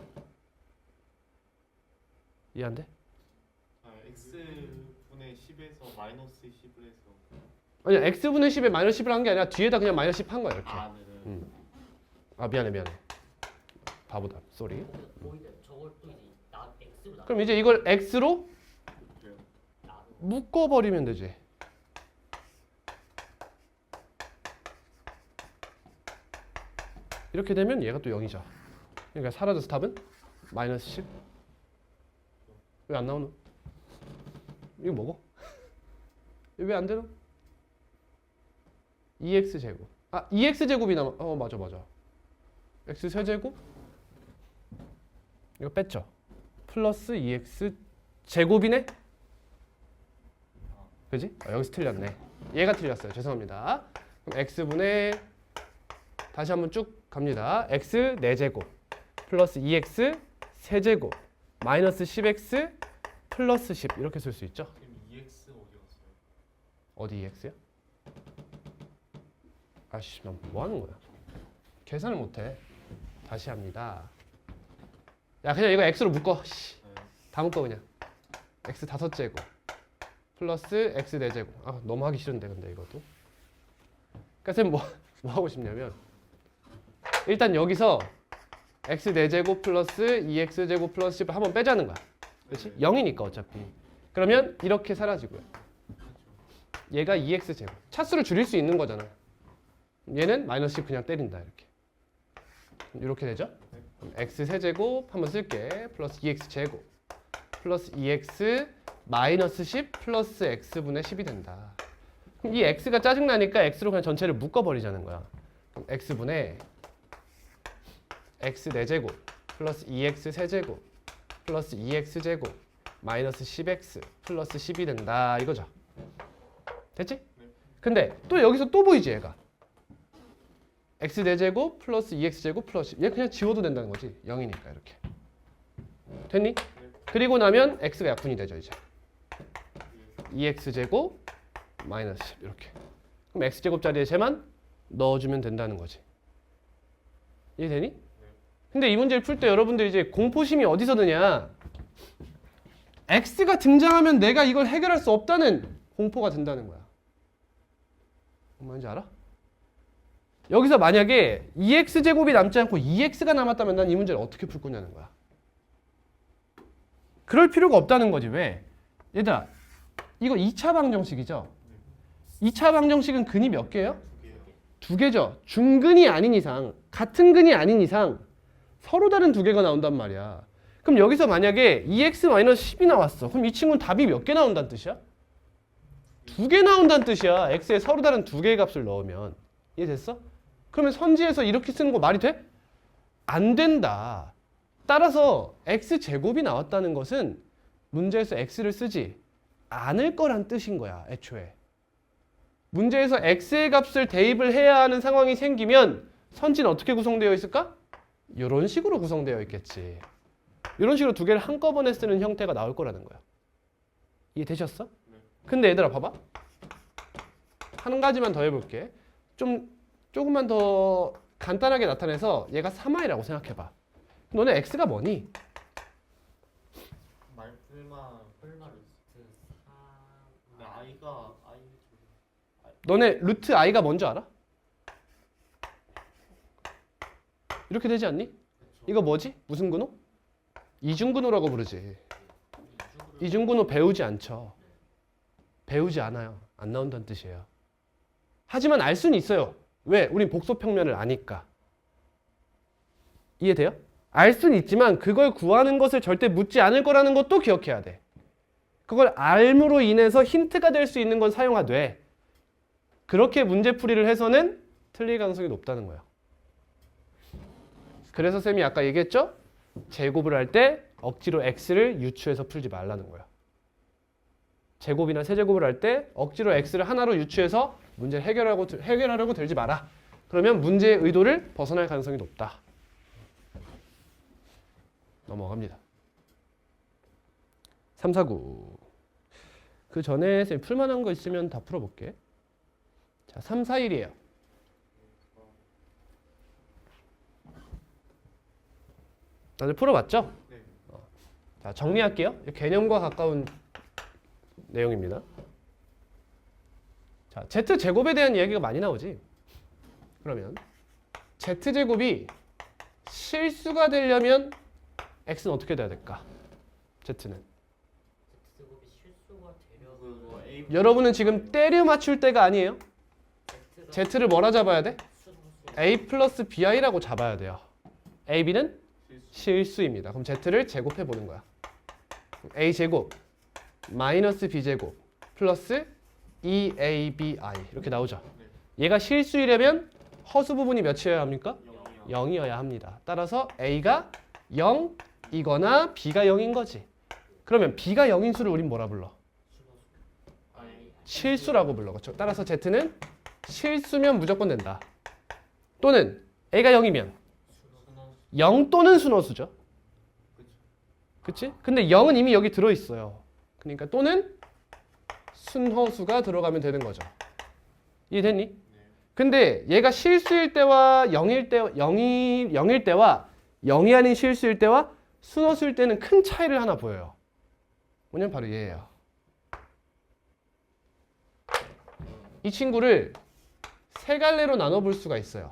이해 안 돼? x분의 10에서 마이너스 10을 해서 아니야, x분의 10에 마이너스 10을 한 게 아니라 뒤에다 그냥 마이너스 10 한 거야, 이렇게. 네네. 아, 미안해. 바보다. 쏘리. 오히려 저걸 또 이제 x로 나. 그럼 이제 이걸 x로 그래요. 묶어버리면 되지. 이렇게 되면 얘가 또 0이죠. 그러니까 사라져서 답은 마이너스 10. 왜 안 나오노? 이거 뭐고? 왜 안 되노? 2x 제곱. 아, 2x 제곱이 남아. 맞아. x 세제곱. 이거 뺐죠. 플러스 2x 제곱이네. 그지? 여기서 틀렸네. 얘가 틀렸어요. 죄송합니다. 그럼 x분의 다시 한번 쭉 갑니다. x 4제곱 플러스 2x 세제곱 마이너스 10x 플러스 10 이렇게 쓸 수 있죠. 그럼 2x 어디 갔어요? 어디 2x야? 아씨, 뭐 하는 거야? 계산을 못해. 다시 합니다. 야, 그냥 이거 x로 묶어. 씨. 네. 다 묶어 그냥. x 5제곱 플러스 x 4제곱. 아, 너무 하기 싫은데 근데 이것도. 그러니까 쌤 뭐 하고 싶냐면 일단 여기서 x 4제곱 플러스 2x제곱 플러스 10을 한번 빼자는 거야. 그렇지? 0이니까 어차피. 그러면 이렇게 사라지고요. 얘가 2x제곱. 차수를 줄일 수 있는 거잖아. 얘는 마이너스 10 그냥 때린다 이렇게 되죠? 그럼 x 세제곱 한번 쓸게. 플러스 2x제곱 플러스 2x 마이너스 10 플러스 x분의 10이 된다. 그럼 이 x가 짜증나니까 x로 그냥 전체를 묶어버리자는 거야. 그럼 x분의 x 4제곱 플러스 2x 세제곱 플러스 2x제곱 마이너스 10x 플러스 10이 된다 이거죠. 됐지? 근데 또 여기서 또 보이지 얘가. x 4제곱 플러스 2x제곱 플러스 10. 얘 그냥 지워도 된다는 거지. 0이니까 이렇게. 됐니? 그리고 나면 x가 약분이 되죠 이제. 2x제곱 마이너스 10 이렇게. 그럼 x제곱 자리에 쟤만 넣어주면 된다는 거지. 이해되니? 근데 이 문제를 풀 때 여러분들 이제 공포심이 어디서 드냐? x가 등장하면 내가 이걸 해결할 수 없다는 공포가 든다는 거야. 뭔지 알아? 여기서 만약에 2x제곱이 남지 않고 2x가 남았다면 난 이 문제를 어떻게 풀 거냐는 거야. 그럴 필요가 없다는 거지. 왜? 얘들아, 이거 2차 방정식이죠? 2차 방정식은 근이 몇 개예요? 2개죠. 중근이 아닌 이상, 같은 근이 아닌 이상 서로 다른 2개가 나온단 말이야. 그럼 여기서 만약에 2x-10이 나왔어. 그럼 이 친구는 답이 몇 개 나온다는 뜻이야? 2개 나온다는 뜻이야. x에 서로 다른 2개의 값을 넣으면. 이해됐어? 그러면 선지에서 이렇게 쓰는 거 말이 돼? 안 된다. 따라서 x제곱이 나왔다는 것은 문제에서 x를 쓰지 않을 거란 뜻인 거야. 애초에. 문제에서 x의 값을 대입을 해야 하는 상황이 생기면 선지는 어떻게 구성되어 있을까? 이런 식으로 구성되어 있겠지. 이런 식으로 2개를 한꺼번에 쓰는 형태가 나올 거라는 거야. 이해되셨어? 근데 얘들아 봐봐. 한 가지만 더 해볼게. 조금만 더 간단하게 나타내서 얘가 3i라고 생각해봐. 너네 x가 뭐니? 설마 루트 4 근데 i가 너네 루트 i가 뭔지 알아? 이렇게 되지 않니? 이거 뭐지? 무슨 근호? 이중근호라고 부르지. 이중근호 배우지 않죠. 배우지 않아요. 안 나온다는 뜻이에요. 하지만 알 수는 있어요. 왜? 우린 복소평면을 아니까. 이해돼요? 알 수는 있지만 그걸 구하는 것을 절대 묻지 않을 거라는 것도 기억해야 돼. 그걸 알므로 인해서 힌트가 될 수 있는 건 사용하되 그렇게 문제풀이를 해서는 틀릴 가능성이 높다는 거예요. 그래서 쌤이 아까 얘기했죠? 제곱을 할 때 억지로 x를 유추해서 풀지 말라는 거예요. 제곱이나 세제곱을 할 때 억지로 x를 하나로 유추해서 문제를 해결하려고 들지 마라. 그러면 문제의 의도를 벗어날 가능성이 높다. 넘어갑니다. 3, 4, 9. 그 전에 쌤 풀만한 거 있으면 다 풀어볼게. 자, 3, 4, 1이에요. 다들 풀어봤죠? 네. 자, 정리할게요. 개념과 가까운 내용입니다. 자, z제곱에 대한 이야기가 많이 나오지. 그러면 z제곱이 실수가 되려면 x는 어떻게 돼야 될까? z는. Z제곱이 실수가 그거 A 여러분은 지금 때려 맞출 때가 아니에요. 되려 z를 뭐라 잡아야 돼? 수능수 a 플러스 bi라고 잡아야 돼요. a, b는 실수. 실수입니다. 그럼 z를 제곱해 보는 거야. a 제곱 마이너스 b 제곱 플러스 2abi 이렇게 나오죠. 얘가 실수이려면 허수 부분이 몇이어야 합니까? 0이요. 0이어야 합니다. 따라서 a가 0이거나 b가 0인 거지. 그러면 b가 0인 수를 우린 뭐라 불러? 아니. 실수라고 불러. 그렇죠? 따라서 z는 실수면 무조건 된다. 또는 a가 0이면 순원. 0 또는 순허수죠. 그쵸. 그치? 근데 0은 이미 여기 들어있어요. 그러니까 또는 순허수가 들어가면 되는 거죠. 이해됐니? 네. 근데 얘가 실수일 때와 0일 때와 0이 아닌 실수일 때와 순허수일 때는 큰 차이를 하나 보여요. 뭐냐면 바로 얘예요. 이 친구를 세 갈래로 나눠볼 수가 있어요.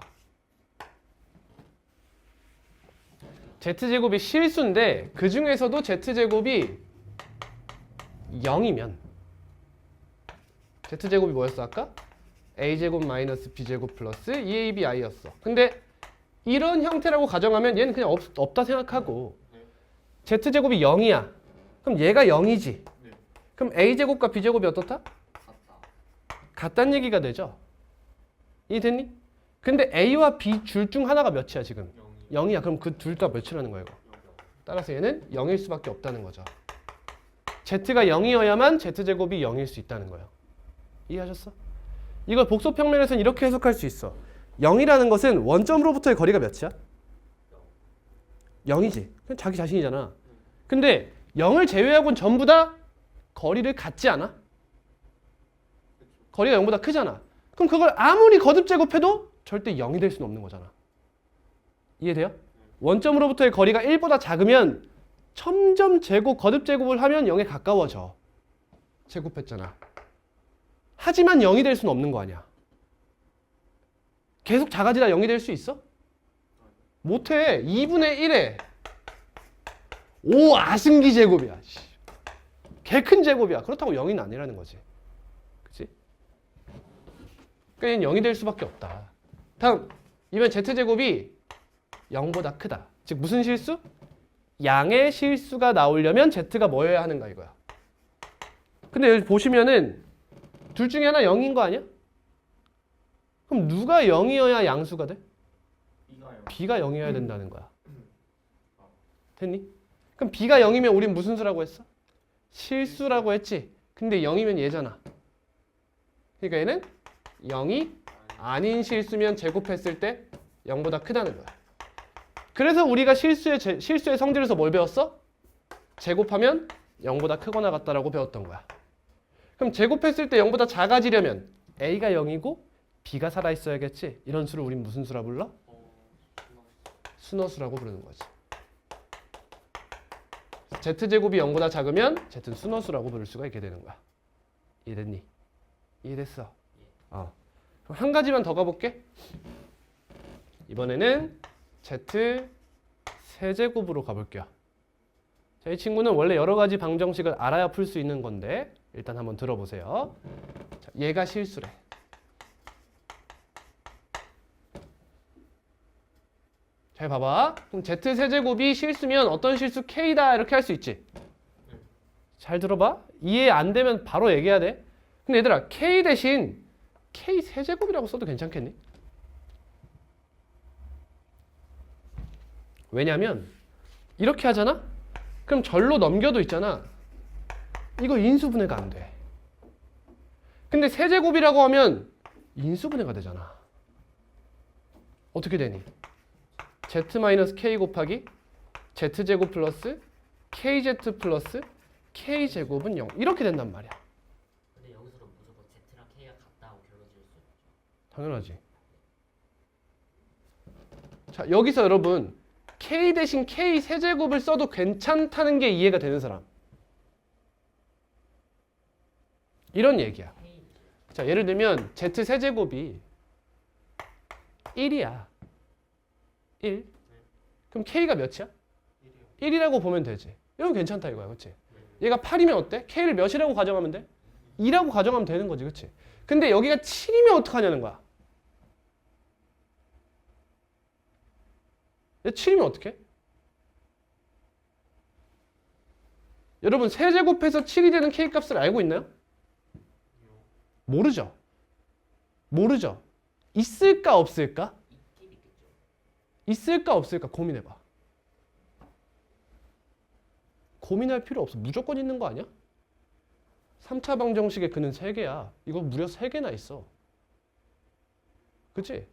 z제곱이 실수인데 그 중에서도 z제곱이 0이면 z제곱이 뭐였어 아까? a제곱 마이너스 b제곱 플러스 2abi였어. 근데 이런 형태라고 가정하면 얘는 그냥 없다 생각하고 네. z제곱이 0이야. 그럼 얘가 0이지. 네. 그럼 a제곱과 b제곱이 어떻다? 같다. 같다는 얘기가 되죠. 이해됐니? 근데 a와 b 줄 중 하나가 몇이야 지금? 0이. 0이야. 그럼 그 둘 다 몇이라는 거예요? 이거? 따라서 얘는 0일 수밖에 없다는 거죠. z가 0이어야만 z제곱이 0일 수 있다는 거예요. 이해하셨어? 이걸 복소평면에서는 이렇게 해석할 수 있어. 0이라는 것은 원점으로부터의 거리가 몇이야? 0이지. 그냥 자기 자신이잖아. 근데 0을 제외하고는 전부 다 거리를 갖지 않아? 거리가 0보다 크잖아. 그럼 그걸 아무리 거듭제곱해도 절대 0이 될 수는 없는 거잖아. 이해돼요? 원점으로부터의 거리가 1보다 작으면 점점 거듭제곱을 하면 0에 가까워져. 제곱했잖아. 하지만 0이 될 수는 없는 거 아니야. 계속 작아지다 0이 될 수 있어? 못해. 2분의 1에 5 아승기 제곱이야. 개 큰 제곱이야. 그렇다고 0이는 아니라는 거지. 그치? 그러니까 얘는 0이 될 수밖에 없다. 다음, 이번 z제곱이 0보다 크다. 즉 무슨 실수? 양의 실수가 나오려면 z가 뭐여야 하는가 이거야. 근데 여기 보시면은 둘 중에 하나 0인 거 아니야? 그럼 누가 0이어야 양수가 돼? B가요. b가 0이어야 된다는 거야. 됐니? 그럼 b가 0이면 우린 무슨 수라고 했어? 실수라고 했지. 근데 0이면 얘잖아. 그러니까 얘는 0이 아닌 실수면 제곱했을 때 0보다 크다는 거야. 그래서 우리가 실수의 성질에서 뭘 배웠어? 제곱하면 0보다 크거나 같다라고 배웠던 거야. 그럼 제곱했을 때 0보다 작아지려면 a가 0이고 b가 살아있어야겠지. 이런 수를 우린 무슨 수라 불러? 순허수라고 부르는 거지. z제곱이 0보다 작으면 z는 순허수라고 부를 수가 있게 되는 거야. 이해됐니? 이해됐어? 그럼 한 가지만 더 가볼게. 이번에는 z 세제곱으로 가볼게요. 자, 이 친구는 원래 여러 가지 방정식을 알아야 풀 수 있는 건데 일단 한번 들어보세요. 자, 얘가 실수래. 잘 봐봐. 그럼 z세제곱이 실수면 어떤 실수 k다 이렇게 할 수 있지. 잘 들어봐. 이해 안 되면 바로 얘기해야 돼. 근데 얘들아 k 대신 k 세제곱이라고 써도 괜찮겠니? 왜냐면 이렇게 하잖아? 그럼 절로 넘겨도 있잖아. 이거 인수분해가 안 돼. 근데 세제곱이라고 하면 인수분해가 되잖아. 어떻게 되니? z-k 곱하기 z제곱 플러스 kz 플러스 k제곱은 0 이렇게 된단 말이야. 근데 여기서는 무조건 Z랑 K가 같다고 결론 지을 수 있죠. 당연하지. 자, 여기서 여러분 k 대신 k 세제곱을 써도 괜찮다는 게 이해가 되는 사람. 이런 얘기야. K 자, 예를 들면 z 세제곱이 1이야. 1. 그럼 k가 몇이야? 1이라고 보면 되지. 이건 괜찮다 이거야. 그렇지? 얘가 8이면 어때? k를 몇이라고 가정하면 돼? 2라고 가정하면 되는 거지. 그렇지? 근데 여기가 7이면 어떡하냐는 거야. 7이면 어떡해? 여러분 세제곱해서 7이 되는 k값을 알고 있나요? 모르죠. 모르죠. 있을까 없을까? 있긴 있겠죠. 있을까 없을까 고민해봐. 고민할 필요 없어. 무조건 있는 거 아니야? 3차 방정식의 근은 3개야. 이거 무려 3개나 있어. 그치?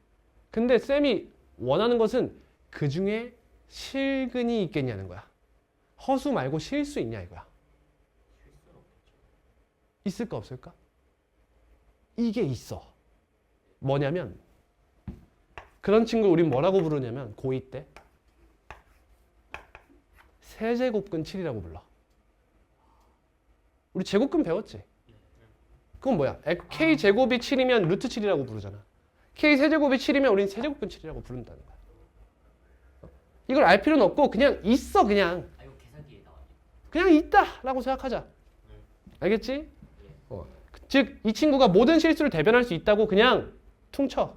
근데 쌤이 원하는 것은 그 중에 실근이 있겠냐는 거야. 허수 말고 실수 있냐 이거야. 있을까 없을까? 이게 있어. 뭐냐면 그런 친구 우린 뭐라고 부르냐면 고2 때 세제곱근 7이라고 불러. 우리 제곱근 배웠지? 그건 뭐야? k제곱이 7이면 루트 7이라고 부르잖아. k세제곱이 7이면 우린 세제곱근 7이라고 부른다는 거야. 이걸 알 필요는 없고 그냥 있어. 그냥 아 이거 계산기에 나와요. 그냥 있다라고 생각하자. 알겠지? 즉 이 친구가 모든 실수를 대변할 수 있다고 그냥 퉁쳐.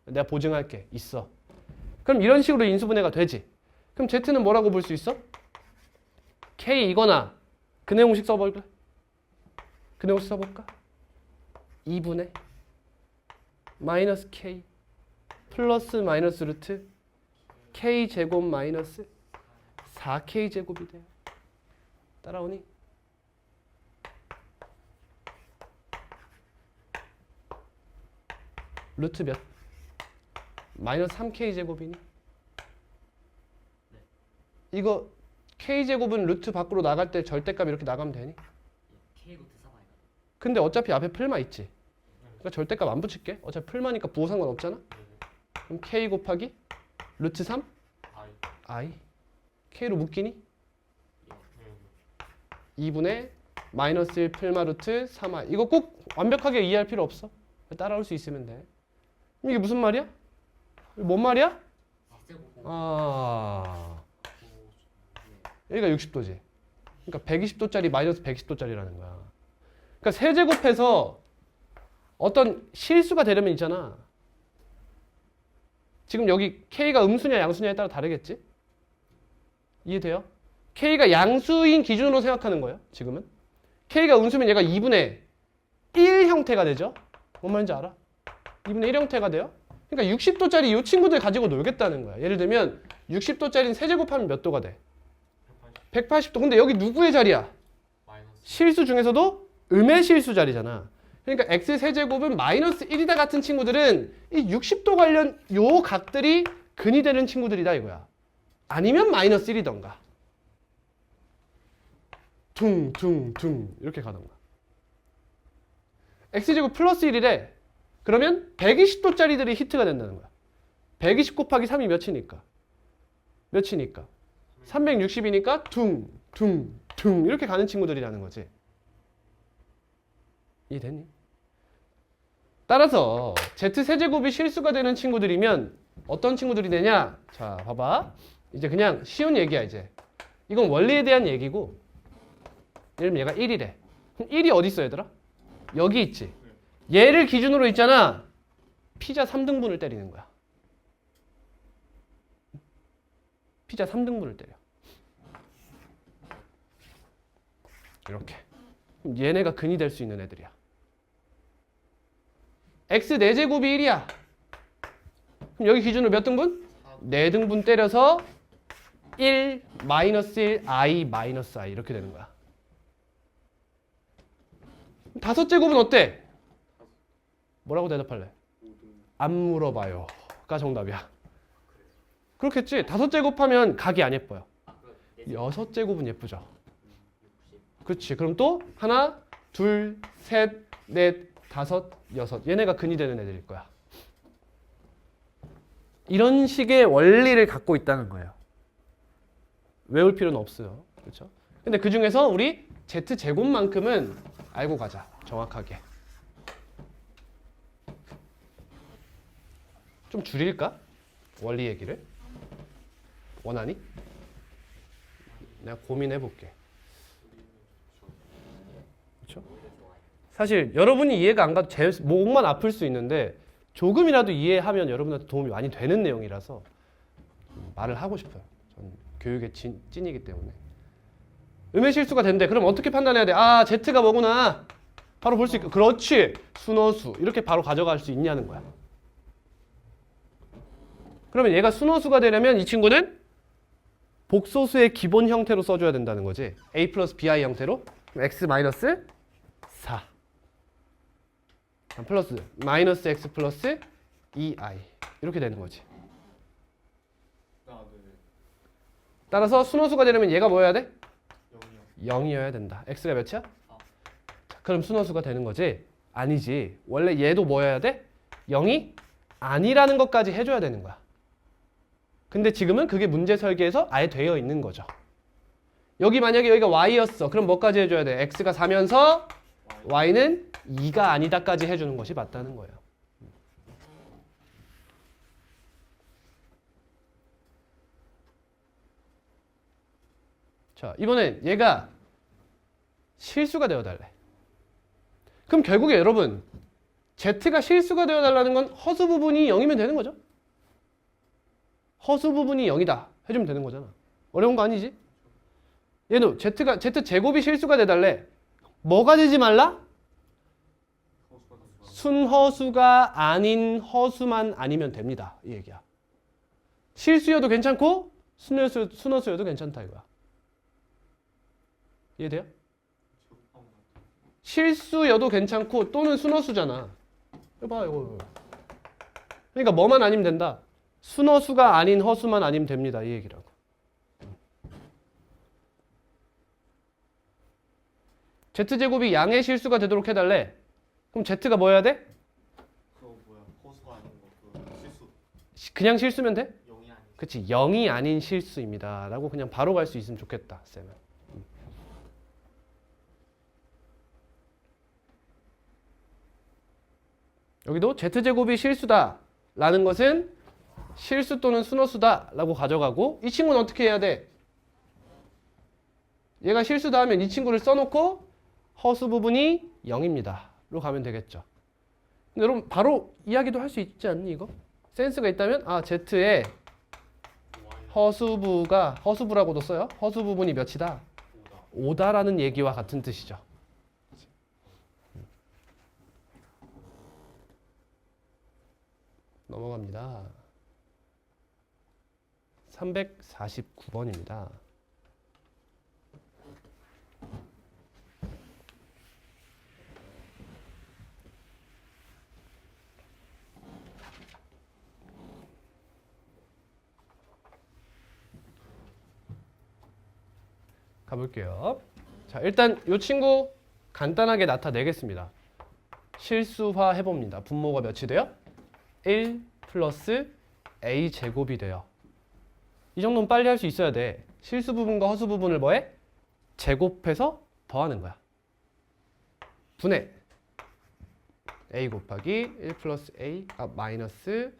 내가 보증할게. 있어. 그럼 이런 식으로 인수분해가 되지. 그럼 Z는 뭐라고 볼 수 있어? K이거나 근해 공식 써볼까? 근해 공식 써볼까? 2분의 마이너스 K 플러스 마이너스 루트 K 제곱 마이너스 4K 제곱이 돼요. 따라오니? 루트 몇? 마이너스 3K 제곱이니? 이거 K제곱은 루트 밖으로 나갈 때 절대값 이렇게 나가면 되니? K 루트 3이가. 근데 어차피 앞에 풀마 있지. 그러니까 절대값 안 붙일게. 어차피 풀마니까 부호 상관없잖아. 그럼 K 곱하기 루트 3? I. K로 묶이니? 2분의 마이너스 1 풀마 루트 3I. 이거 꼭 완벽하게 이해할 필요 없어. 따라올 수 있으면 돼. 이게 무슨 말이야? 뭔 말이야? 아, 여기가 60도지. 그러니까 120도짜리 마이너스 110도짜리라는 거야. 그러니까 세제곱해서 어떤 실수가 되려면 있잖아. 지금 여기 K가 음수냐 양수냐에 따라 다르겠지? 이해돼요? K가 양수인 기준으로 생각하는 거예요. 지금은. K가 음수면 얘가 2분의 1 형태가 되죠? 뭔 말인지 알아? 2분의 1 형태가 돼요? 그러니까 60도짜리 이 친구들 가지고 놀겠다는 거야. 예를 들면 60도짜리는 세제곱하면 몇 도가 돼? 180도. 근데 여기 누구의 자리야? 실수 중에서도 음의 실수 자리잖아. 그러니까 x 세제곱은 마이너스 1이다 같은 친구들은 이 60도 관련 요 각들이 근이 되는 친구들이다 이거야. 아니면 마이너스 1이던가. 퉁퉁퉁 이렇게 가던가. x제곱 플러스 1이래. 그러면 120도짜리들이 히트가 된다는 거야. 120 곱하기 3이 몇이니까? 몇이니까? 360이니까 퉁퉁퉁 이렇게 가는 친구들이라는 거지. 이해됐니? 따라서 z세제곱이 실수가 되는 친구들이면 어떤 친구들이 되냐? 자, 봐봐. 이제 그냥 쉬운 얘기야 이제. 이건 원리에 대한 얘기고 예를 들면 얘가 1이래. 1이 어디 있어 얘들아? 여기 있지. 얘를 기준으로 있잖아. 피자 3등분을 때리는 거야. 피자 3등분을 때려. 이렇게. 그럼 얘네가 근이 될 수 있는 애들이야. x 4제곱이 1이야. 그럼 여기 기준으로 몇 등분? 4등분 때려서 1, 마이너스 1, i, 마이너스 i 이렇게 되는 거야. 5제곱은 어때? 뭐라고 대답할래? 안 물어봐요. 가 정답이야. 그렇겠지? 5제곱하면 각이 안 예뻐요. 6제곱은 예쁘죠. 그렇지. 그럼 또 하나, 둘, 셋, 넷, 다섯, 여섯. 얘네가 근이 되는 애들일 거야. 이런 식의 원리를 갖고 있다는 거예요. 외울 필요는 없어요. 그렇죠? 근데 그 중에서 우리 z제곱만큼은 알고 가자. 정확하게. 좀 줄일까? 원리 얘기를. 원하니? 내가 고민해 볼게. 그렇죠? 사실 여러분이 이해가 안 가도 제 목만 아플 수 있는데 조금이라도 이해하면 여러분한테 도움이 많이 되는 내용이라서 말을 하고 싶어요. 전 교육의 찐이기 때문에. 음의 실수가 된대. 그럼 어떻게 판단해야 돼? 아, Z가 뭐구나. 바로 볼 수 있고. 그렇지. 순허수. 이렇게 바로 가져갈 수 있냐는 거야. 그러면 얘가 순허수가 되려면 이 친구는 복소수의 기본 형태로 써줘야 된다는 거지. a 플러스 bi 형태로. 그럼 x 마이너스 4. 플러스 마이너스 x 플러스 2i. 이렇게 되는 거지. 아, 네. 따라서 순허수가 되려면 얘가 뭐여야 돼? 0이요. 0이어야 된다. x가 몇이야? 자, 그럼 순허수가 되는 거지? 아니지. 원래 얘도 뭐여야 돼? 0이 아니라는 것까지 해줘야 되는 거야. 근데 지금은 그게 문제 설계에서 아예 되어 있는 거죠. 여기 만약에 여기가 y였어. 그럼 뭐까지 해줘야 돼? x가 4면서 y는 2가 아니다까지 해주는 것이 맞다는 거예요. 자, 이번엔 얘가 실수가 되어달래. 그럼 결국에 여러분 z가 실수가 되어달라는 건 허수 부분이 0이면 되는 거죠. 허수 부분이 0이다 해주면 되는 거잖아. 어려운 거 아니지? 얘도 z제곱이 실수가 돼달래. 뭐가 되지 말라? 순허수가 아닌 허수만 아니면 됩니다. 이 얘기야. 실수여도 괜찮고 순허수여도 괜찮다 이거야. 이해돼요? 실수여도 괜찮고 또는 순허수잖아. 해봐 이거. 그러니까 뭐만 아니면 된다. 순허수가 아닌 허수만 아니면 됩니다. 이 얘기라고. z제곱이 양의 실수가 되도록 해달래. 그럼 z가 뭐 해야 돼? 그거 뭐야? 호수가 아닌 거. 그 실수. 그냥 실수면 돼? 0이 아닌. 그치. 0이 아닌 실수입니다. 라고 그냥 바로 갈 수 있으면 좋겠다. 쌤은. 여기도 z제곱이 실수다 라는 것은 실수 또는 순허수다 라고 가져가고 이 친구는 어떻게 해야 돼? 얘가 실수다 하면 이 친구를 써놓고 허수 부분이 0입니다 로 가면 되겠죠. 근데 여러분 바로 이야기도 할 수 있지 않니 이거? 센스가 있다면 아 z의 허수부라고도 써요. 허수 부분이 몇이다? 5다라는 얘기와 같은 뜻이죠. 넘어갑니다. 349번입니다. 가볼게요. 자, 일단 이 친구 간단하게 나타내겠습니다. 실수화 해봅니다. 분모가 몇이 돼요? 1 플러스 a 제곱이 돼요. 이 정도는 빨리 할 수 있어야 돼. 실수 부분과 허수 부분을 뭐해? 제곱해서 더하는 거야. 분해. a 곱하기 1 플러스 a 마이너스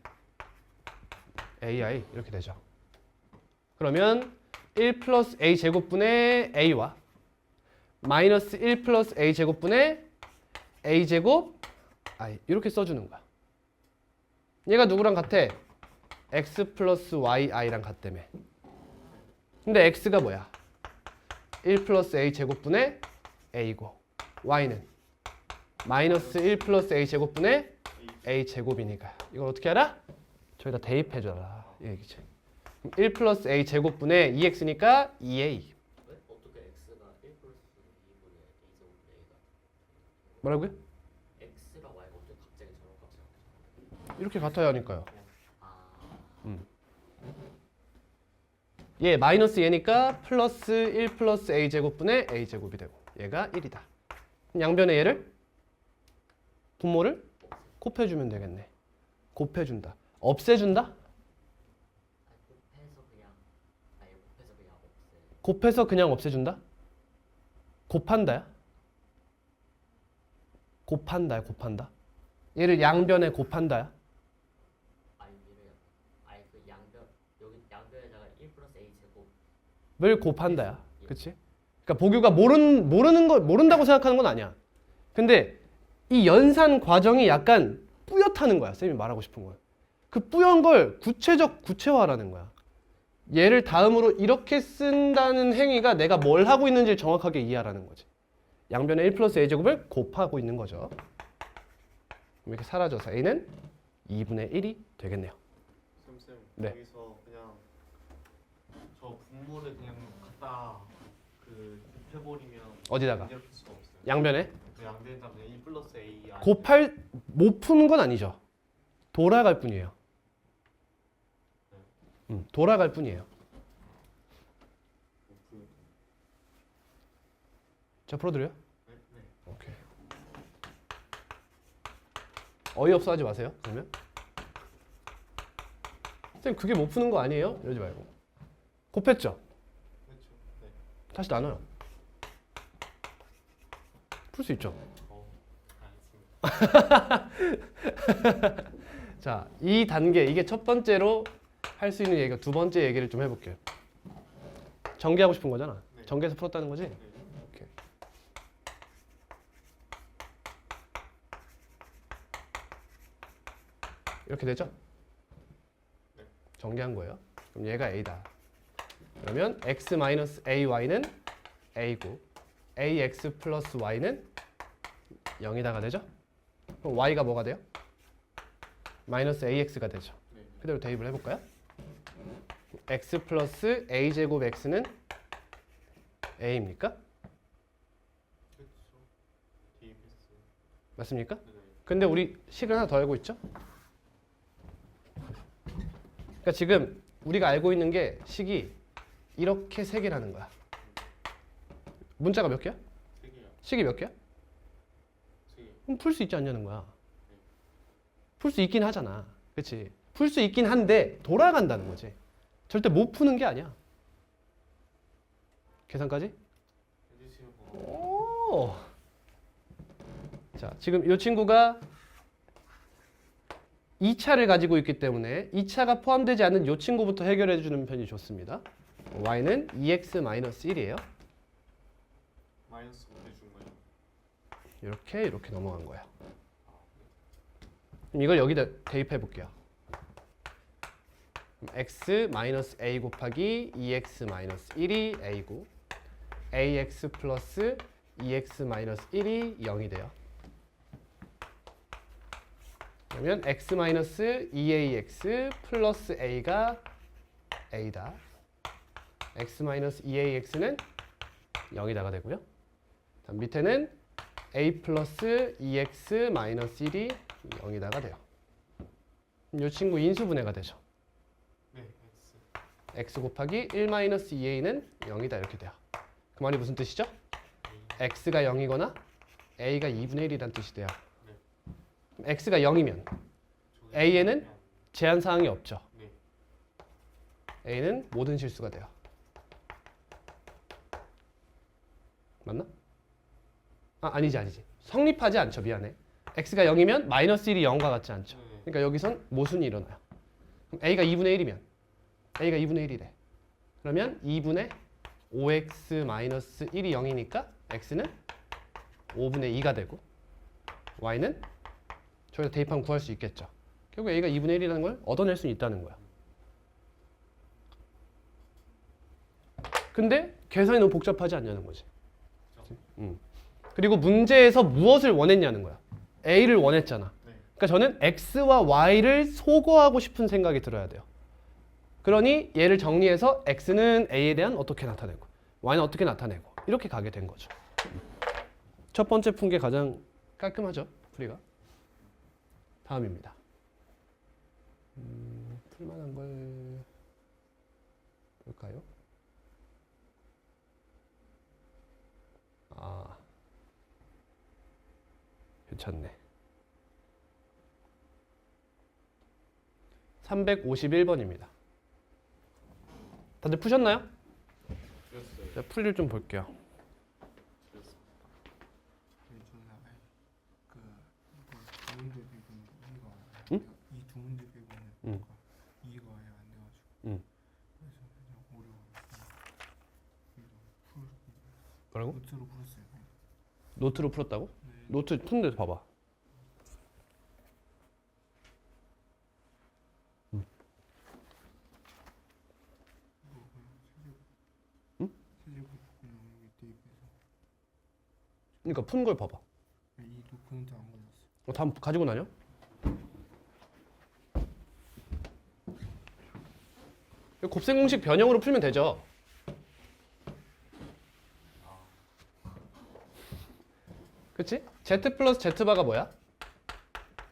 ai 이렇게 되죠. 그러면 1 플러스 a 제곱분의 a와 마이너스 1 플러스 a 제곱분의 a 제곱 i 이렇게 써주는 거야. 얘가 누구랑 같아? x 플러스 yi랑 같다며. 근데 x가 뭐야? 1 플러스 a 제곱분의 a고 y는 마이너스 1 플러스 a 제곱분의 a 제곱이니까 이걸 어떻게 알아? 저기다 대입해줘라 이 얘기지. 1 플러스 a 제곱분의 2x니까 2a. 왜? 어떻게 x가 1 플러스 2분의 a 제곱분의 a가 뭐라고요? x랑 y가 어떻게 갑자기 저런 값이 이렇게 같아야 하니까요. 아 얘 마이너스 얘니까 플러스 1 플러스 a 제곱분의 a 제곱이 되고 얘가 1이다. 양변의 얘를 분모를 곱해주면 되겠네. 곱해준다. 없애준다? 곱해서 그냥 아예 곱해서 그냥 없애 곱해서 그냥 없애준다? 곱한다야? 곱한다야 곱한다? 얘를 양변에 곱한다야? 아니 이래요 아예 그 양변 여기 양변에다가 1 플러스 a 제곱 을 곱한다야. 그치? 그러니까 보규가 모른다고 생각하는 건 아니야. 근데 이 연산 과정이 약간 뿌옇다는 거야. 쌤이 말하고 싶은 거야. 그 뿌연 걸 구체화라는 거야. 얘를 다음으로 이렇게 쓴다는 행위가 내가 뭘 하고 있는지 정확하게 이해하라는 거지. 양변의 1 플러스 a 제곱을 곱하고 있는 거죠. 이렇게 사라져서 a는 2분의 1이 되겠네요. 쌤 네. 여기서 그냥 저 분모를 그냥 갖다 그 곱해버리면 어디다가? 이렇게 할 수가 없어요. 양변에 그 양변에다 그냥 2 플러스 a 곱할 못 푸는 건 아니죠. 돌아갈 뿐이에요. 돌아갈 뿐이에요. 자 풀어드려요? 네, 네. 오케이. 어이없어 하지 마세요. 그러면 선생님 그게 못 푸는 거 아니에요? 이러지 말고 곱했죠? 그렇죠. 네. 다시 나눠요. 풀 수 있죠? 알겠습니다. 자, 이 단계 이게 첫 번째로 할 수 있는 얘기가 두 번째 얘기를 좀 해볼게요. 전개하고 싶은 거잖아. 네. 전개해서 풀었다는 거지? 네. 오케이. 이렇게 되죠? 네. 전개한 거예요. 그럼 얘가 a다. 그러면 x-ay는 a고 ax 플러스 y는 0이다가 되죠? 그럼 y가 뭐가 돼요? 마이너스 ax가 되죠. 네. 그대로 대입을 해볼까요? x 플러스 a 제곱 x는 a입니까? 그렇죠. DBS. 맞습니까? 네. 근데 우리 식을 하나 더 알고 있죠? 그러니까 지금 우리가 알고 있는 게 식이 이렇게 세 개라는 거야. 문자가 몇 개야? 3개요. 식이 몇 개야? 3개. 그럼 풀 수 있지 않냐는 거야. 풀 수 있긴 하잖아. 그치? 풀 수 있긴 한데 돌아간다는 거지. 절대 못 푸는 게 아니야. 계산까지? 해주시면 오. 자, 지금 이 친구가 2차를 가지고 있기 때문에 2차가 포함되지 않는 이 친구부터 해결해 주는 편이 좋습니다. y는 2x-1이에요. 마이너스 5 해준 거예요. 이렇게 넘어간 거야. 그럼 이걸 여기다 대입해 볼게요. x-a 곱하기 2x-1이 a고 ax 플러스 2x-1이 0이 돼요. 그러면 x-2ax 플러스 a가 a다. x-2ax는 0이다가 되고요. 다음 밑에는 a 플러스 2x-1이 0이다가 돼요. 이 친구 인수분해가 되죠. 네. X. x 곱하기 1-2a는 0이다 이렇게 돼요. 그 말이 무슨 뜻이죠? x가 0이거나 a가 2분의 1이란 뜻이 돼요. x가 0이면 a에는 제한사항이 없죠. 네. a는 모든 실수가 돼요. 맞나? 아니지. 성립하지 않죠. 미안해. x가 0이면 마이너스 1이 0과 같지 않죠. 네. 그러니까 여기선 모순이 일어나요. 그럼 a가 2분의 1이면 a가 2분의 1이래. 그러면 2분의 5x 마이너스 1이 0이니까 x는 5분의 2가 되고 y는 저기다 대입하면 구할 수 있겠죠. 결국 a가 2분의 1이라는 걸 얻어낼 수 있다는 거야. 근데 계산이 너무 복잡하지 않냐는 거지. 그리고 문제에서 무엇을 원했냐는 거야. a를 원했잖아. 네. 그러니까 저는 x와 y를 소거하고 싶은 생각이 들어야 돼요. 그러니 얘를 정리해서 x는 a에 대한 어떻게 나타내고 y는 어떻게 나타내고 이렇게 가게 된 거죠. 첫 번째 푼 게 가장 깔끔하죠, 풀이가. 다음입니다. 풀만한 걸 볼까요? 아, 괜찮네. 351번입니다. 다들 푸셨나요? 틀렸어요. 자, 풀이를 좀 볼게요. 두 문제 빼고는 이해가 응? 이 두 문제 빼고는 응. 이해가 아예 안 돼가지고 응. 그래서 그냥 어려워서 뭐라고? 노트로 풀었어요. 노트로 풀었다고? 네. 노트 푸는 데서 봐봐. 세제곱 그냥 여기 대입해서 그러니까 푼 걸 봐봐. 이 도크는트 안 걸렸어. 다음 가지고 다녀? 곱셈 공식 변형으로 풀면 되죠. 그치? z 플러스 z바가 뭐야?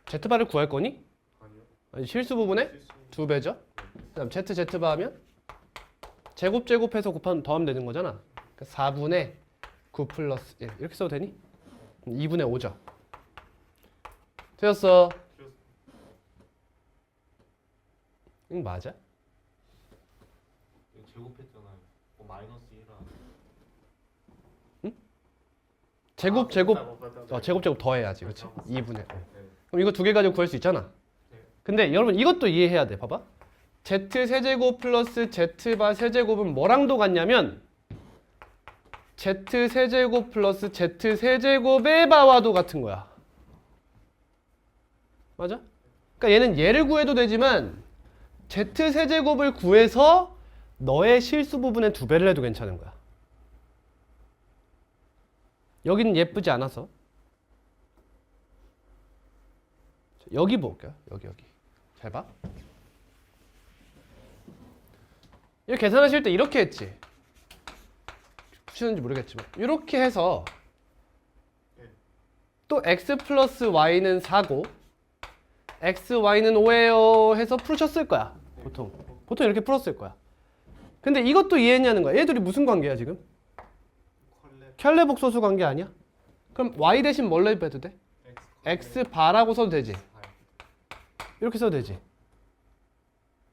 z바를 구할 거니? 아니요. 아니, 실수 부분의 실수. 2배죠. 그다음 z바 하면 제곱해서 더하면 되는 거잖아. 그러니까 4분의 9 플러스 1 이렇게 써도 되니? 2분의 5죠. 되었어. 응, 맞아? 이거 제곱했잖아요. 마이너스 1아. 제곱 제곱 더해야지. 그렇지? 2분의 5. 그럼 이거 두 개 가지고 구할 수 있잖아. 네. 근데 여러분 이것도 이해해야 돼. 봐봐. z 세제곱 플러스 z바 세제곱은 뭐랑도 같냐면 z 세제곱 플러스 z 세제곱의 바와도 같은 거야. 맞아? 그러니까 얘는 얘를 구해도 되지만 z 세제곱을 구해서 너의 실수 부분의 2배를 해도 괜찮은 거야. 여기는 예쁘지 않아서 여기 볼게요. 여기 잘 봐. 이거 계산하실 때 이렇게 했지. 푸시는지 모르겠지만 이렇게 해서 또 x 플러스 y는 4고 x, y는 5예요 해서 풀으셨을 거야. 보통 이렇게 풀었을 거야. 근데 이것도 이해했냐는 거야. 얘들이 무슨 관계야 지금? 켤레 복소수 관계 아니야? 그럼 y 대신 뭘로 해도 돼? x 바라고 써도 되지. 이렇게 써도 되지.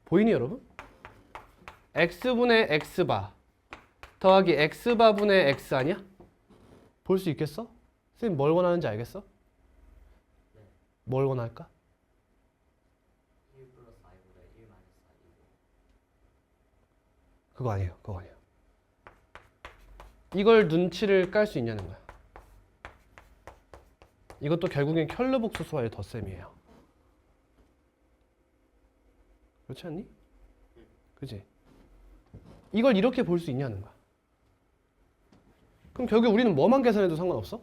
보이니 여러분? x분의 x바 더하기 x바분의 x 아니야? 볼 수 있겠어? 선생님 뭘 원하는지 알겠어? 네. 뭘 원할까? 1 플러스 i보다 1 마이너스 i고 그거 아니에요. 이걸 눈치를 깔 수 있냐는 거야. 이것도 결국엔 켤레 복소수와의 덧셈이에요. 그렇지 않니? 그지? 이걸 이렇게 볼 수 있냐는 거야. 그럼 결국 우리는 뭐만 계산해도 상관없어?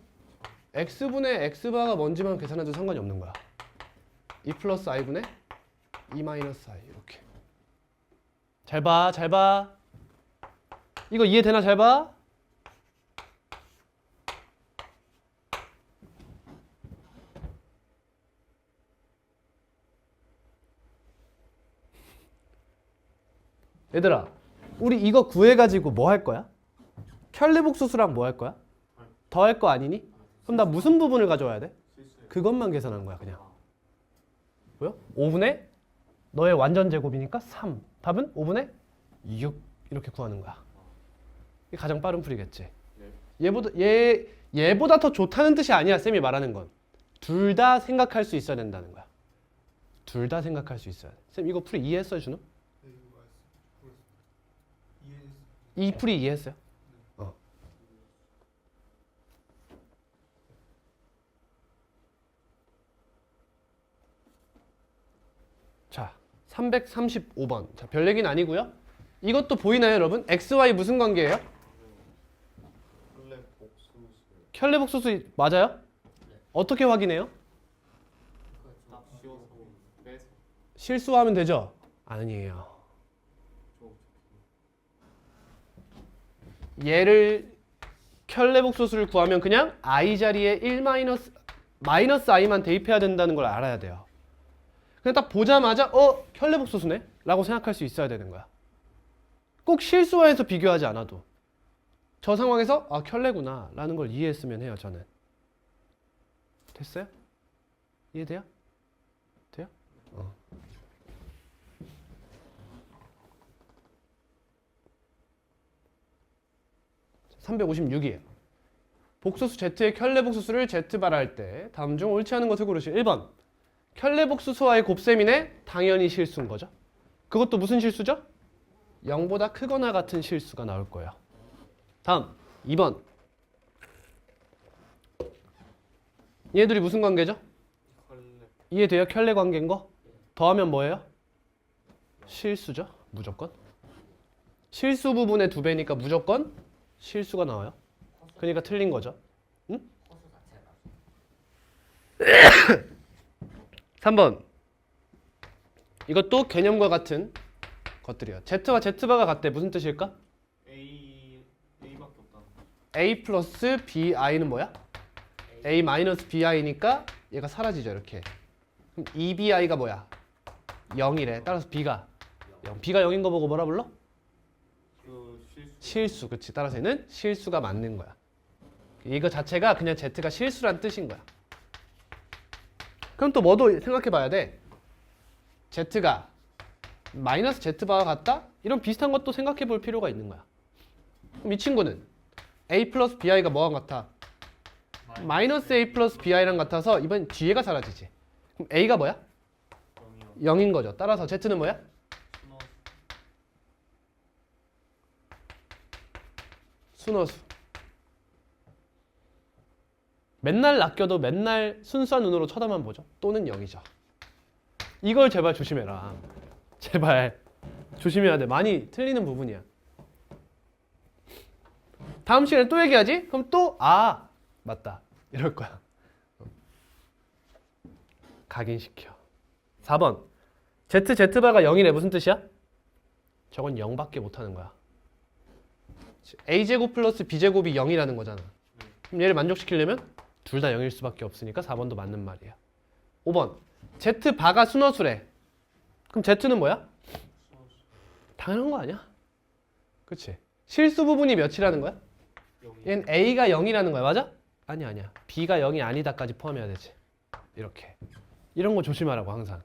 x분의 x바가 뭔지만 계산해도 상관이 없는 거야. 2 플러스 i분의 2 마이너스 i 이렇게. 잘 봐. 이거 이해되나? 잘 봐. 얘들아, 우리 이거 구해가지고 뭐 할 거야? 켤레복소수랑 뭐 할 거야? 더 할 거 아니니? 그럼 나 무슨 부분을 가져와야 돼? 그것만 계산한 거야 그냥. 뭐야? 5분의 너의 완전 제곱이니까 3. 답은 5분의 6 이렇게 구하는 거야. 이게 가장 빠른 풀이겠지. 얘보다 더 좋다는 뜻이 아니야. 쌤이 말하는 건. 둘 다 생각할 수 있어야 된다는 거야. 둘 다 생각할 수 있어야 돼. 쌤 이거 풀이 이해했어요, 준호? 네, 이거 맞았어. 풀었어. 이해했어요. 이 풀이 이해했어요? 자, 335번. 자, 별 얘기는 아니고요. 이것도 보이나요, 여러분? XY 무슨 관계예요? 원래 복수 켤레 복소수 맞아요? 어떻게 확인해요? 다 씌워서 빼서 실수하면 되죠? 아니에요. 얘를 켤레 복소수를 구하면 그냥 i 자리에 1 마이너스 i만 대입해야 된다는 걸 알아야 돼요. 그냥 딱 보자마자 켤레 복소수네? 라고 생각할 수 있어야 되는 거야. 꼭 실수화해서 비교하지 않아도 저 상황에서 아 켤레구나 라는 걸 이해했으면 해요. 저는. 됐어요? 이해돼요? 돼요? 356이에요. 복소수 Z의 켤레 복소수를 Z발할 때 다음 중 옳지 않은 것을 고르시오. 1번. 켤레 복소수와의 곱셈이네. 당연히 실수인 거죠. 그것도 무슨 실수죠? 0보다 크거나 같은 실수가 나올 거예요. 다음 2번. 얘들이 무슨 관계죠? 컬레 이해돼요? 켤레 관계인 거? 더하면 뭐예요? 실수죠. 무조건. 실수 부분의 2배니까 무조건 실수가 나와요. 그러니까 틀린 거죠. 응? 허수 자체가 3번. 이것도 개념과 같은 것들이에요. Z와 Z바가 같대. 무슨 뜻일까? A밖에 없다. A 플러스 BI는 뭐야? A 마이너스 BI니까 얘가 사라지죠. 이렇게. 그럼 2BI가 뭐야? 0이래. 따라서 B가 0. B가 0인 거 보고 뭐라 불러? 그 실수. 그치. 따라서 얘는 실수가 맞는 거야. 이거 자체가 그냥 Z가 실수란 뜻인 거야. 그럼 또 뭐도 생각해 봐야 돼. Z가 마이너스 Z바와 같다? 이런 비슷한 것도 생각해 볼 필요가 있는 거야. 그럼 이 친구는 A 플러스 BI가 뭐랑 같아? 마이너스 A 플러스 BI랑 같아서 이번 뒤에가 사라지지. 그럼 A가 뭐야? 0인 거죠. 따라서 Z는 뭐야? 순어수. 맨날 낚여도 맨날 순수한 눈으로 쳐다만 보죠. 또는 0이죠. 이걸 제발 조심해라. 제발 조심해야 돼. 많이 틀리는 부분이야. 다음 시간에 또 얘기하지? 그럼 또 맞다 이럴 거야. 각인시켜. 4번. Z바가 0이래. 무슨 뜻이야? 저건 0밖에 못하는 거야. A제곱 플러스 B제곱이 0이라는 거잖아. 그럼 얘를 만족시키려면 둘 다 0일 수밖에 없으니까 4번도 맞는 말이야. 5번. Z바가 순어수래. 그럼 Z는 뭐야? 당연한 거 아니야? 그치? 실수 부분이 몇이라는 거야? 얘는 A가 0이라는 거야. 맞아? 아니야. B가 0이 아니다까지 포함해야 되지. 이렇게. 이런 거 조심하라고 항상.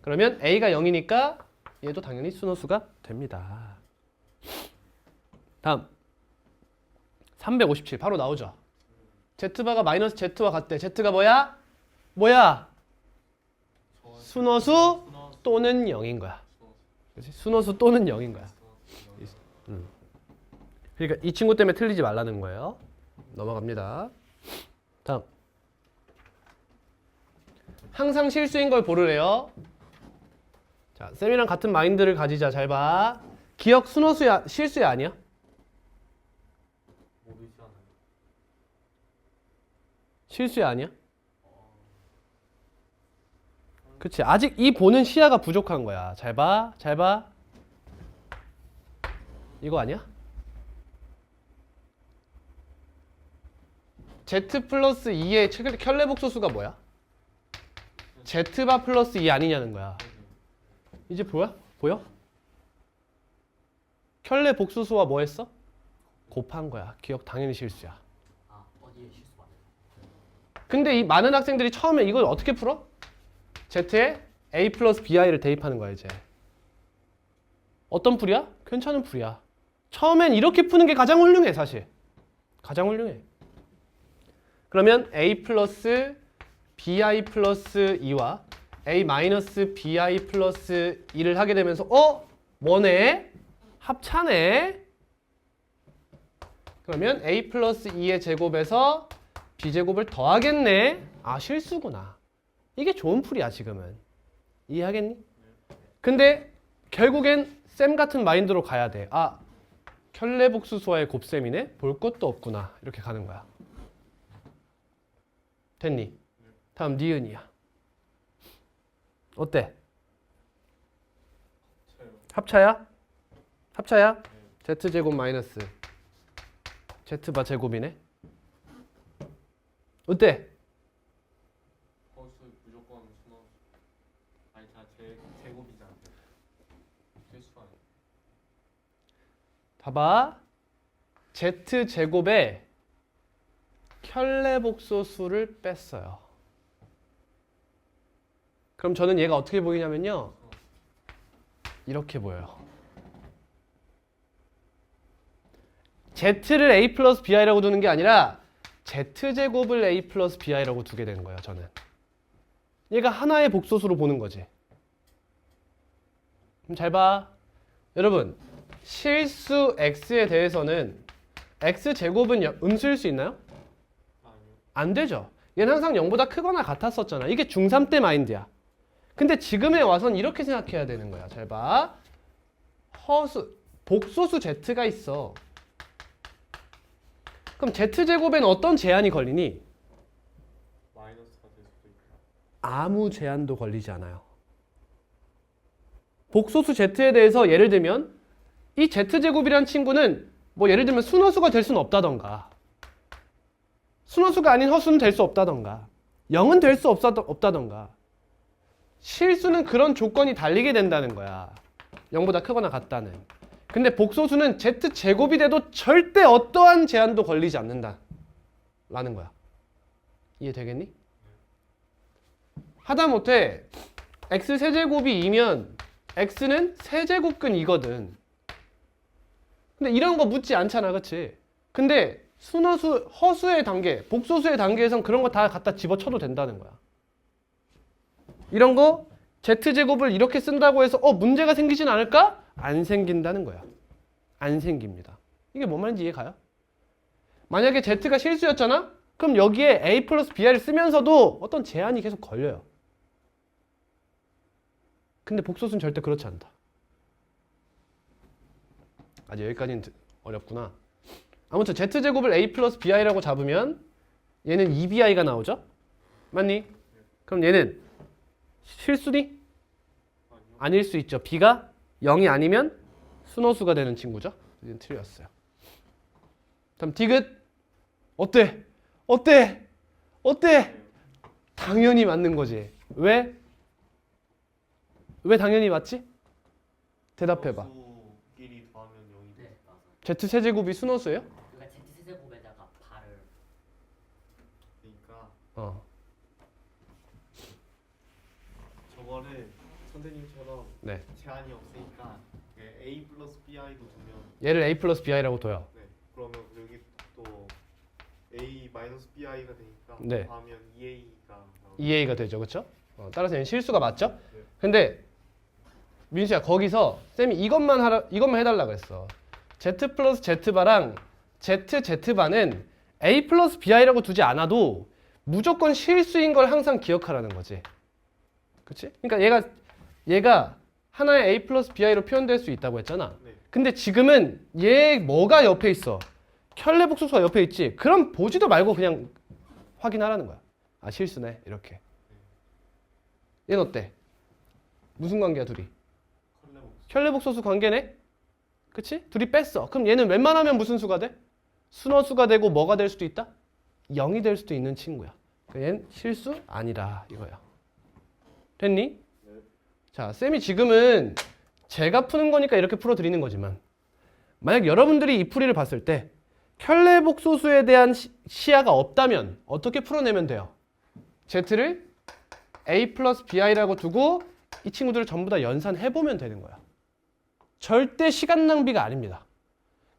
그러면 A가 0이니까 얘도 당연히 순어수가 됩니다. 다음 357 바로 나오죠. Z바가 마이너스 Z와 같대. Z가 뭐야? 순어수 또는 0인 거야. 그치? 순어수 또는 0인 거야. 그러니까 이 친구 때문에 틀리지 말라는 거예요. 넘어갑니다. 다음 항상 실수인 걸 고르래요. 자, 쌤이랑 같은 마인드를 가지자. 잘 봐. 기억 순어수야 실수야 아니야? 모르지 않아요. 실수야 아니야? 그치. 아직 이 보는 시야가 부족한 거야. 잘 봐. 이거 아니야? Z 플러스 2의 켤레 복소수가 뭐야? Z바 플러스 2 아니냐는 거야. 이제 보여? 켤레 복소수와 뭐 했어? 곱한 거야. 기억 당연히 실수야. 어디에 실수 맞아요? 근데 이 많은 학생들이 처음에 이걸 어떻게 풀어? Z에 A 플러스 BI를 대입하는 거야 이제. 어떤 풀이야? 괜찮은 풀이야. 처음엔 이렇게 푸는 게 가장 훌륭해 사실. 가장 훌륭해. 그러면 A 플러스 BI 플러스 2와 A 마이너스 BI 플러스 2를 하게 되면서 뭐네? 합차네? 그러면 a 플러스 2의 제곱에서 b제곱을 더하겠네. 아, 실수구나. 이게 좋은 풀이야 지금은. 이해하겠니? 근데 결국엔 쌤 같은 마인드로 가야 돼. 아, 켤레복수수와의 곱셈이네? 볼 것도 없구나. 이렇게 가는 거야. 됐니? 다음 니은이야. 어때? 합차야? 합차야? z제곱 마이너스 z바 제곱이네? 어때? 허수 무조건 순호. 아니 다 제곱이잖아. 실수 아니야. 봐봐. z제곱에 켤레복소수를 뺐어요. 그럼 저는 얘가 어떻게 보이냐면요. 이렇게 보여요. z를 a 플러스 bi라고 두는 게 아니라 z제곱을 a 플러스 bi라고 두게 되는 거예요. 저는. 얘가 하나의 복소수로 보는 거지. 그럼 잘 봐. 여러분, 실수 x에 대해서는 x제곱은 음수일 수 있나요? 아니요. 안 되죠. 얘는 항상 0보다 크거나 같았었잖아. 이게 중3 때 마인드야. 근데 지금에 와선 이렇게 생각해야 되는 거야. 잘 봐. 복소수 z가 있어. 그럼 z제곱엔 어떤 제한이 걸리니? 마이너스가 될 수도 있고. 아무 제한도 걸리지 않아요. 복소수 z에 대해서 예를 들면 이 z제곱이라는 친구는 뭐 예를 들면 순허수가 될 수는 없다던가, 순허수가 아닌 허수는 될 수 없다던가, 0은 될 수 없다던가, 실수는 그런 조건이 달리게 된다는 거야. 0보다 크거나 같다는. 근데 복소수는 z제곱이 돼도 절대 어떠한 제한도 걸리지 않는다 라는 거야. 이해되겠니? 하다못해 x 세제곱이 2면 x는 세제곱근 2거든. 근데 이런 거 묻지 않잖아, 그치? 근데 순허수, 허수의 단계, 복소수의 단계에선 그런 거 다 갖다 집어쳐도 된다는 거야. 이런 거 z제곱을 이렇게 쓴다고 해서 문제가 생기진 않을까? 안 생긴다는 거야. 안 생깁니다. 이게 뭔 말인지 이해가요? 만약에 z가 실수였잖아? 그럼 여기에 a 플러스 b를 쓰면서도 어떤 제한이 계속 걸려요. 근데 복소수는 절대 그렇지 않다. 아직 여기까지는 어렵구나. 아무튼 z제곱을 a 플러스 bi라고 잡으면 얘는 2bi가 나오죠? 맞니? 그럼 얘는 실수니? 아니요. 아닐 수 있죠. b가 0이 아니면 순호수가 되는 친구죠. 이건 틀렸어요. 다음 디귿. 어때? 어때? 어때? 당연히 맞는 거지. 왜? 왜 당연히 맞지? 대답해봐. 허수끼리 더하면 0이 돼. 네, 맞아요. z 세제곱이 순호수예요? 그러니까 z 세제곱에다가 발을 그러니까 저거를 선생님처럼 네. 제한이 없으니까 a 플러스 bi도 두면 얘를 a 플러스 bi라고 둬요. 네. 그러면 여기 또 a 마이너스 bi가 되니까 네. 더하면 2a가 나오죠. 2a가 되죠. 그렇죠? 따라서 얘는 실수가 맞죠? 근데 민수야, 거기서 쌤이 이것만 해달라 그랬어. z 플러스 z바랑 z바는 a 플러스 bi라고 두지 않아도 무조건 실수인 걸 항상 기억하라는 거지. 그치? 그러니까 얘가 하나의 a 플러스 bi로 표현될 수 있다고 했잖아. 네. 근데 지금은 얘 뭐가 옆에 있어? 켤레복수수가 옆에 있지. 그럼 보지도 말고 그냥 확인하라는 거야. 아, 실수네. 이렇게. 얘는 어때? 무슨 관계야, 둘이? 켤레복소수 관계네? 그치? 둘이 뺐어. 그럼 얘는 웬만하면 무슨 수가 돼? 순허수가 되고 뭐가 될 수도 있다? 0이 될 수도 있는 친구야. 그러니까 얘는 실수 아니라 이거야. 됐니? 네. 자, 쌤이 지금은 제가 푸는 거니까 이렇게 풀어드리는 거지만 만약 여러분들이 이 풀이를 봤을 때 켤레복소수에 대한 시야가 없다면 어떻게 풀어내면 돼요? z를 a 플러스 bi라고 두고 이 친구들을 전부 다 연산해보면 되는 거야. 절대 시간 낭비가 아닙니다.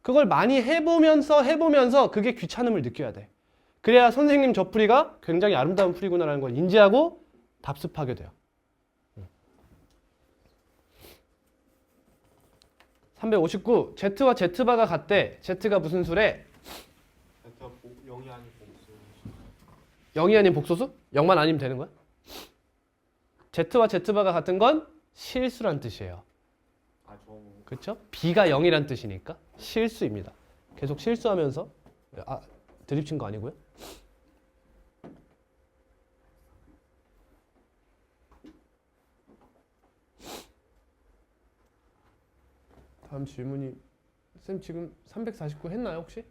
그걸 많이 해보면서 그게 귀찮음을 느껴야 돼. 그래야 선생님 저 풀이가 굉장히 아름다운 풀이구나라는 걸 인지하고 답습하게 돼요. 359. z와 z바가 같대. z가 무슨 수래? 0이 아닌 복수. 0이 아닌 복소수? 0만 아니면 되는 거야? Z와 Z바가 같은 건 실수란 뜻이에요. 아, 저 그렇죠? B가 0이란 뜻이니까 실수입니다. 계속 실수하면서 드립 친 거 아니고요. 다음 질문이 쌤 지금 349 했나요 혹시?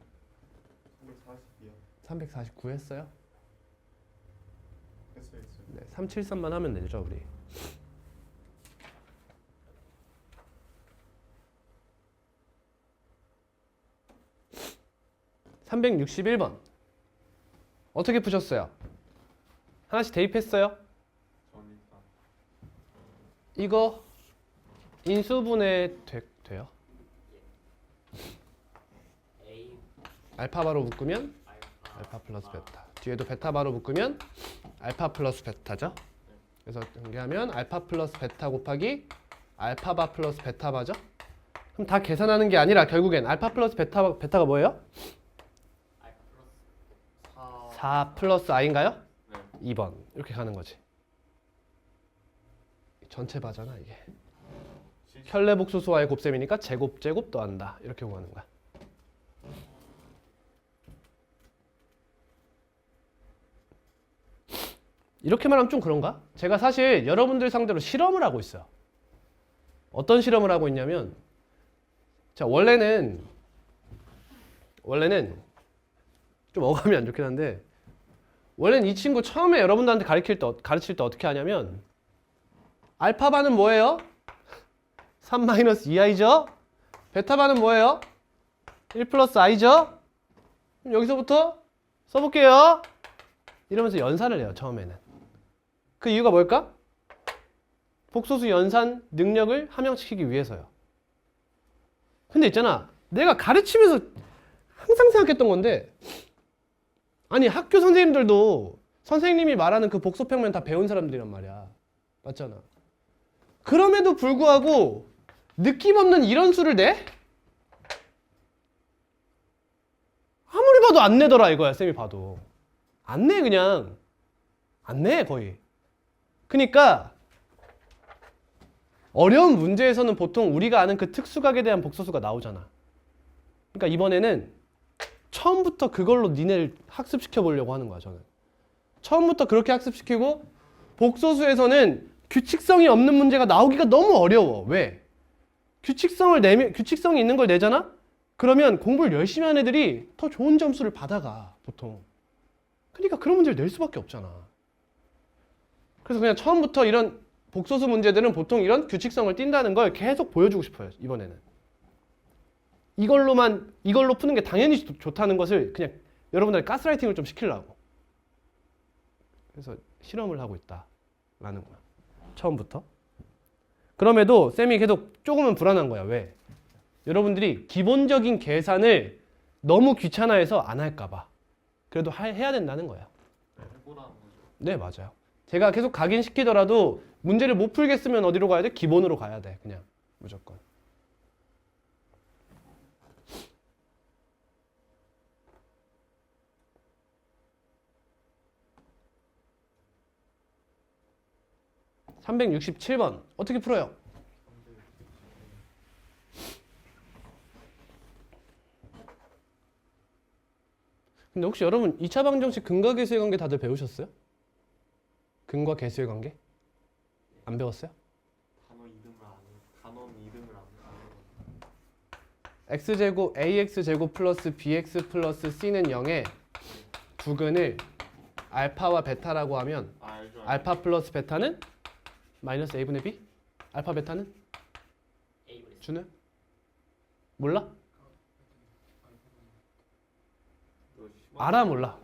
340이요. 349 했어요? 했어요. 네, 373만 하면 되죠 우리. (361번) 어떻게 푸셨어요? 하나씩 대입했어요? 저는 일단 이거 인수분해 돼요? A 알파바로 묶으면 알파 알파 플러스 베타. 뒤에도 베타바로 묶으면 알파 플러스 베타죠. 그래서 연계하면 알파 플러스 베타 곱하기 알파바 플러스 베타바죠. 그럼 다 계산하는 게 아니라 결국엔 알파 플러스 베타가 뭐예요? 알파 플러스 4. 4 플러스 i인가요? 네. 2번 이렇게 가는 거지. 전체 바잖아 이게. 혈례복소수와의 곱셈이니까 제곱 더한다 이렇게 구하는 거야. 이렇게 말하면 좀 그런가? 제가 사실 여러분들 상대로 실험을 하고 있어요. 어떤 실험을 하고 있냐면, 자 원래는 좀 어감이 안 좋긴 한데, 원래는 이 친구 처음에 여러분들한테 가르칠 때 어떻게 하냐면, 알파바는 뭐예요? 3-2i죠? 베타바는 뭐예요? 1 플러스 i죠? 그럼 여기서부터 써볼게요. 이러면서 연산을 해요, 처음에는. 그 이유가 뭘까? 복소수 연산 능력을 함양시키기 위해서요. 근데 있잖아, 내가 가르치면서 항상 생각했던 건데, 아니 학교 선생님들도 선생님이 말하는 그 복소평면 다 배운 사람들이란 말이야. 맞잖아. 그럼에도 불구하고 느낌 없는 이런 수를 내? 아무리 봐도 안 내더라 이거야, 쌤이 봐도. 안 내, 그냥. 안 내, 거의. 그러니까 어려운 문제에서는 보통 우리가 아는 그 특수각에 대한 복소수가 나오잖아. 그러니까 이번에는 처음부터 그걸로 니네를 학습시켜 보려고 하는 거야, 저는. 처음부터 그렇게 학습시키고, 복소수에서는 규칙성이 없는 문제가 나오기가 너무 어려워. 왜? 규칙성이 있는 걸 내잖아? 그러면 공부를 열심히 하는 애들이 더 좋은 점수를 받아가, 보통. 그러니까 그런 문제를 낼 수밖에 없잖아. 그래서 그냥 처음부터 이런 복소수 문제들은 보통 이런 규칙성을 띈다는 걸 계속 보여주고 싶어요, 이번에는. 이걸로 푸는 게 당연히 좋다는 것을 그냥 여러분들의 가스라이팅을 좀 시키려고. 그래서 실험을 하고 있다라는 거야, 처음부터. 그럼에도 쌤이 계속 조금은 불안한 거야. 왜? 여러분들이 기본적인 계산을 너무 귀찮아해서 안 할까 봐. 그래도 해야 된다는 거야. 해보라는 거죠. 네, 맞아요. 제가 계속 가긴 시키더라도 문제를 못 풀겠으면 어디로 가야 돼? 기본으로 가야 돼. 그냥 무조건. (367번) 어떻게 풀어요? 근데 혹시 여러분 2차 방정식 근과 계수의 관계 다들 배우셨어요? 근과 계수의 관계? 안 배웠어요? 단원 이름을 안 x제곱 ax제곱 플러스 bx 플러스 c는 0에 두근을 알파와 베타라고 하면 알죠. 알파 플러스 베타는 마이너스 a분의 b? 알파 베타는? A분의 주는? 몰라? 알아 몰라?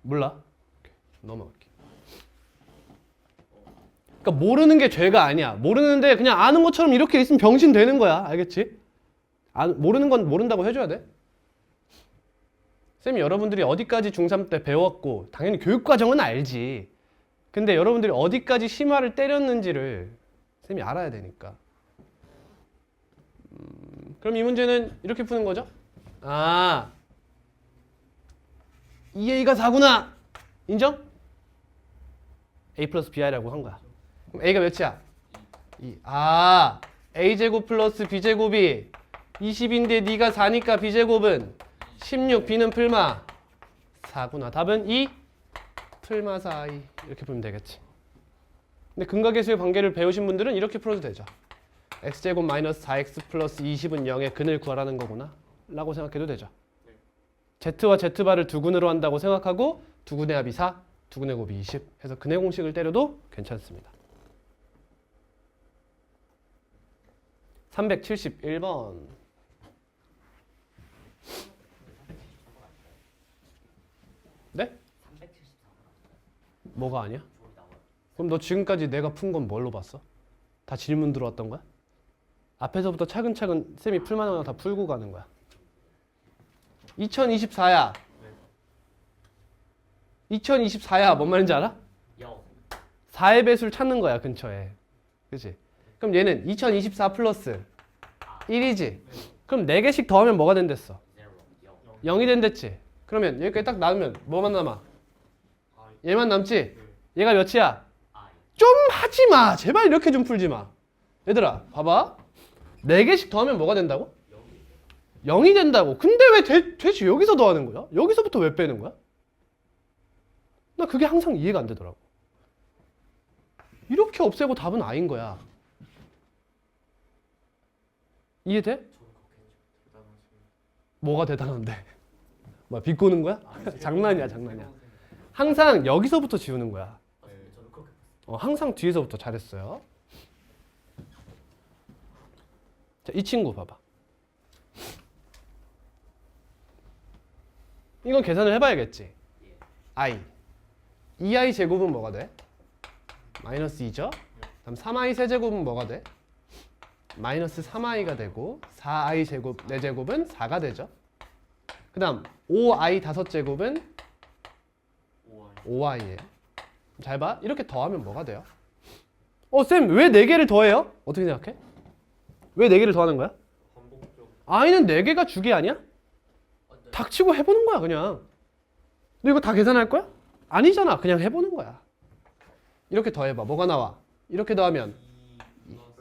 몰라? 오케이, 넘어갈게. 그러니까 모르는 게 죄가 아니야. 모르는데 그냥 아는 것처럼 이렇게 있으면 병신 되는 거야. 알겠지? 모르는 건 모른다고 해줘야 돼. 쌤이 여러분들이 어디까지 중3 때 배웠고 당연히 교육과정은 알지. 근데 여러분들이 어디까지 심화를 때렸는지를 쌤이 알아야 되니까. 그럼 이 문제는 이렇게 푸는 거죠? 2a가 4구나. 인정? a 플러스 bi라고 한 거야. 그럼 a가 몇이야? 2. 아, a제곱 플러스 b제곱이 20인데 네가 4니까 b제곱은 16, b는 풀마 4구나. 답은 2 풀마 4i 이렇게 보면 되겠지. 근데 근각계수의 관계를 배우신 분들은 이렇게 풀어도 되죠. x제곱 마이너스 4x 플러스 20은 0의 근을 구하라는 거구나 라고 생각해도 되죠. z와 z바를 두근으로 한다고 생각하고 두근의 합이 4, 두근의 곱이 20 해서 근의 공식을 때려도 괜찮습니다. 371번. 네? 374번 뭐가 아니야? 저기 나와요. 그럼 너 지금까지 내가 푼 건 뭘로 봤어? 다 질문 들어왔던 거야? 앞에서부터 차근차근 쌤이 풀만한 거 다 풀고 가는 거야. 2024야. 2024야. 뭔 말인지 알아? 0 4의 배수를 찾는 거야, 근처에. 그치? 그럼 얘는 2024 플러스 1이지? 그럼 4개씩 더하면 뭐가 된댔어? 0 0이 된댔지? 그러면 여기까지 딱 나누면 뭐만 남아? I. 얘만 남지? 네. 얘가 몇이야? I 좀 하지 마. 제발 이렇게 좀 풀지 마. 얘들아, 봐봐. 4개씩 더하면 뭐가 된다고? 0이 된다고. 근데 왜 대체 여기서 더하는 거야? 여기서부터 왜 빼는 거야? 나 그게 항상 이해가 안 되더라고. 이렇게 없애고 답은 I인 거야. 이해돼? 대단하시네. 뭐가 대단한데? 뭐야, 비꼬는 거야? 장난이야, 장난이야. 항상 여기서부터 지우는 거야. 저는 그렇게 봤어요. 항상 뒤에서부터 잘했어요. 자, 이 친구 봐봐. 이건 계산을 해봐야겠지. i. 2i 제곱은 뭐가 돼? 마이너스 2죠? 그다음 3i 세제곱은 뭐가 돼? 마이너스 3i가 되고 4i 제곱 4제곱은 4가 되죠. 그 다음 5i 5제곱은 5I. 5i예요. 잘 봐. 이렇게 더하면 뭐가 돼요? 쌤, 왜 4개를 더해요? 어떻게 생각해? 왜 4개를 더하는 거야? 반복적. i는 4개가 주기 아니야? 닥치고 해보는 거야, 그냥. 너 이거 다 계산할 거야? 아니잖아. 그냥 해보는 거야. 이렇게 더해봐. 뭐가 나와? 이렇게 더하면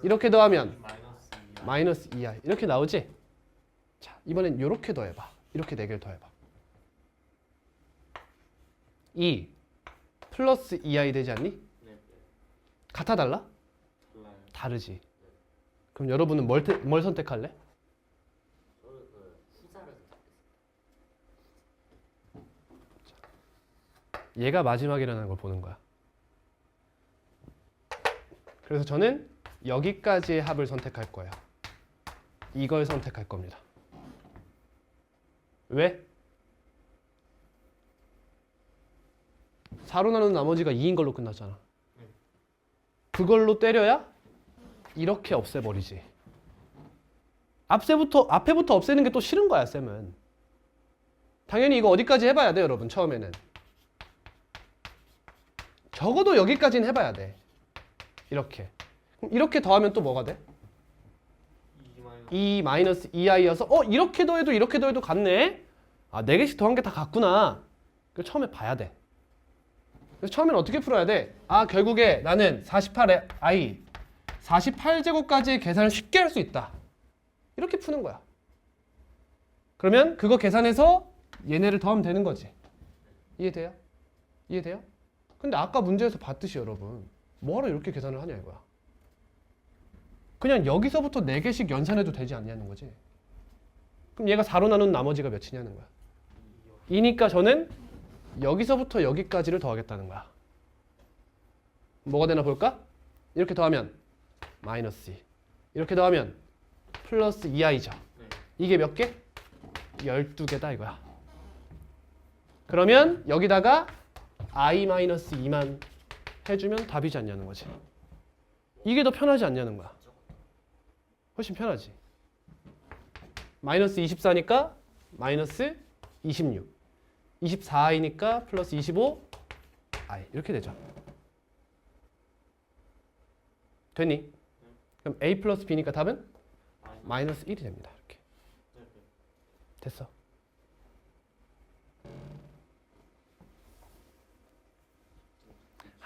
이렇게 더하면 마이너스 2I. 마이너스 2i 이렇게 나오지? 자, 이번엔 이렇게 더해봐. 이렇게 4개를 더해봐. 2 플러스 2i 되지 않니? 네. 같아 달라? 달라요. 다르지. 그럼 여러분은 뭘 선택할래? 저는 그 후자를 선택했어요. 얘가 마지막이라는 걸 보는 거야. 그래서 저는 여기까지의 합을 선택할 거예요. 이걸 선택할 겁니다. 왜? 4로 나누는 나머지가 2인 걸로 끝났잖아. 그걸로 때려야 이렇게 없애버리지. 앞에부터 없애는 게 또 싫은 거야, 쌤은. 당연히 이거 어디까지 해봐야 돼, 여러분, 처음에는. 적어도 여기까지는 해봐야 돼. 이렇게. 그럼 이렇게 더하면 또 뭐가 돼? 2 마이너스 2i여서 이렇게 더해도 이렇게 더해도 같네? 아, 4개씩 더한 게 다 같구나. 그래서 처음에 봐야 돼. 그래서 처음엔 어떻게 풀어야 돼? 아, 결국에 나는 48의 i 48제곱까지의 계산을 쉽게 할 수 있다. 이렇게 푸는 거야. 그러면 그거 계산해서 얘네를 더하면 되는 거지. 이해돼요? 이해돼요? 근데 아까 문제에서 봤듯이 여러분, 뭐하러 이렇게 계산을 하냐 이거야. 그냥 여기서부터 4개씩 연산해도 되지 않냐는 거지. 그럼 얘가 4로 나눈 나머지가 몇이냐는 거야. 2니까 저는 여기서부터 여기까지를 더하겠다는 거야. 뭐가 되나 볼까? 이렇게 더하면 마이너스 2. 이렇게 더하면 플러스 2i죠. 이게 몇 개? 12개다 이거야. 그러면 여기다가 i-2만 해주면 답이지 않냐는 거지. 이게 더 편하지 않냐는 거야. 훨씬 편하지. 마이너스 24니까 마이너스 26. 24i니까 플러스 25i. 이렇게 되죠. 됐니? 그럼 a 플러스 b니까 답은 마이너스 1이 됩니다. 이렇게. 됐어.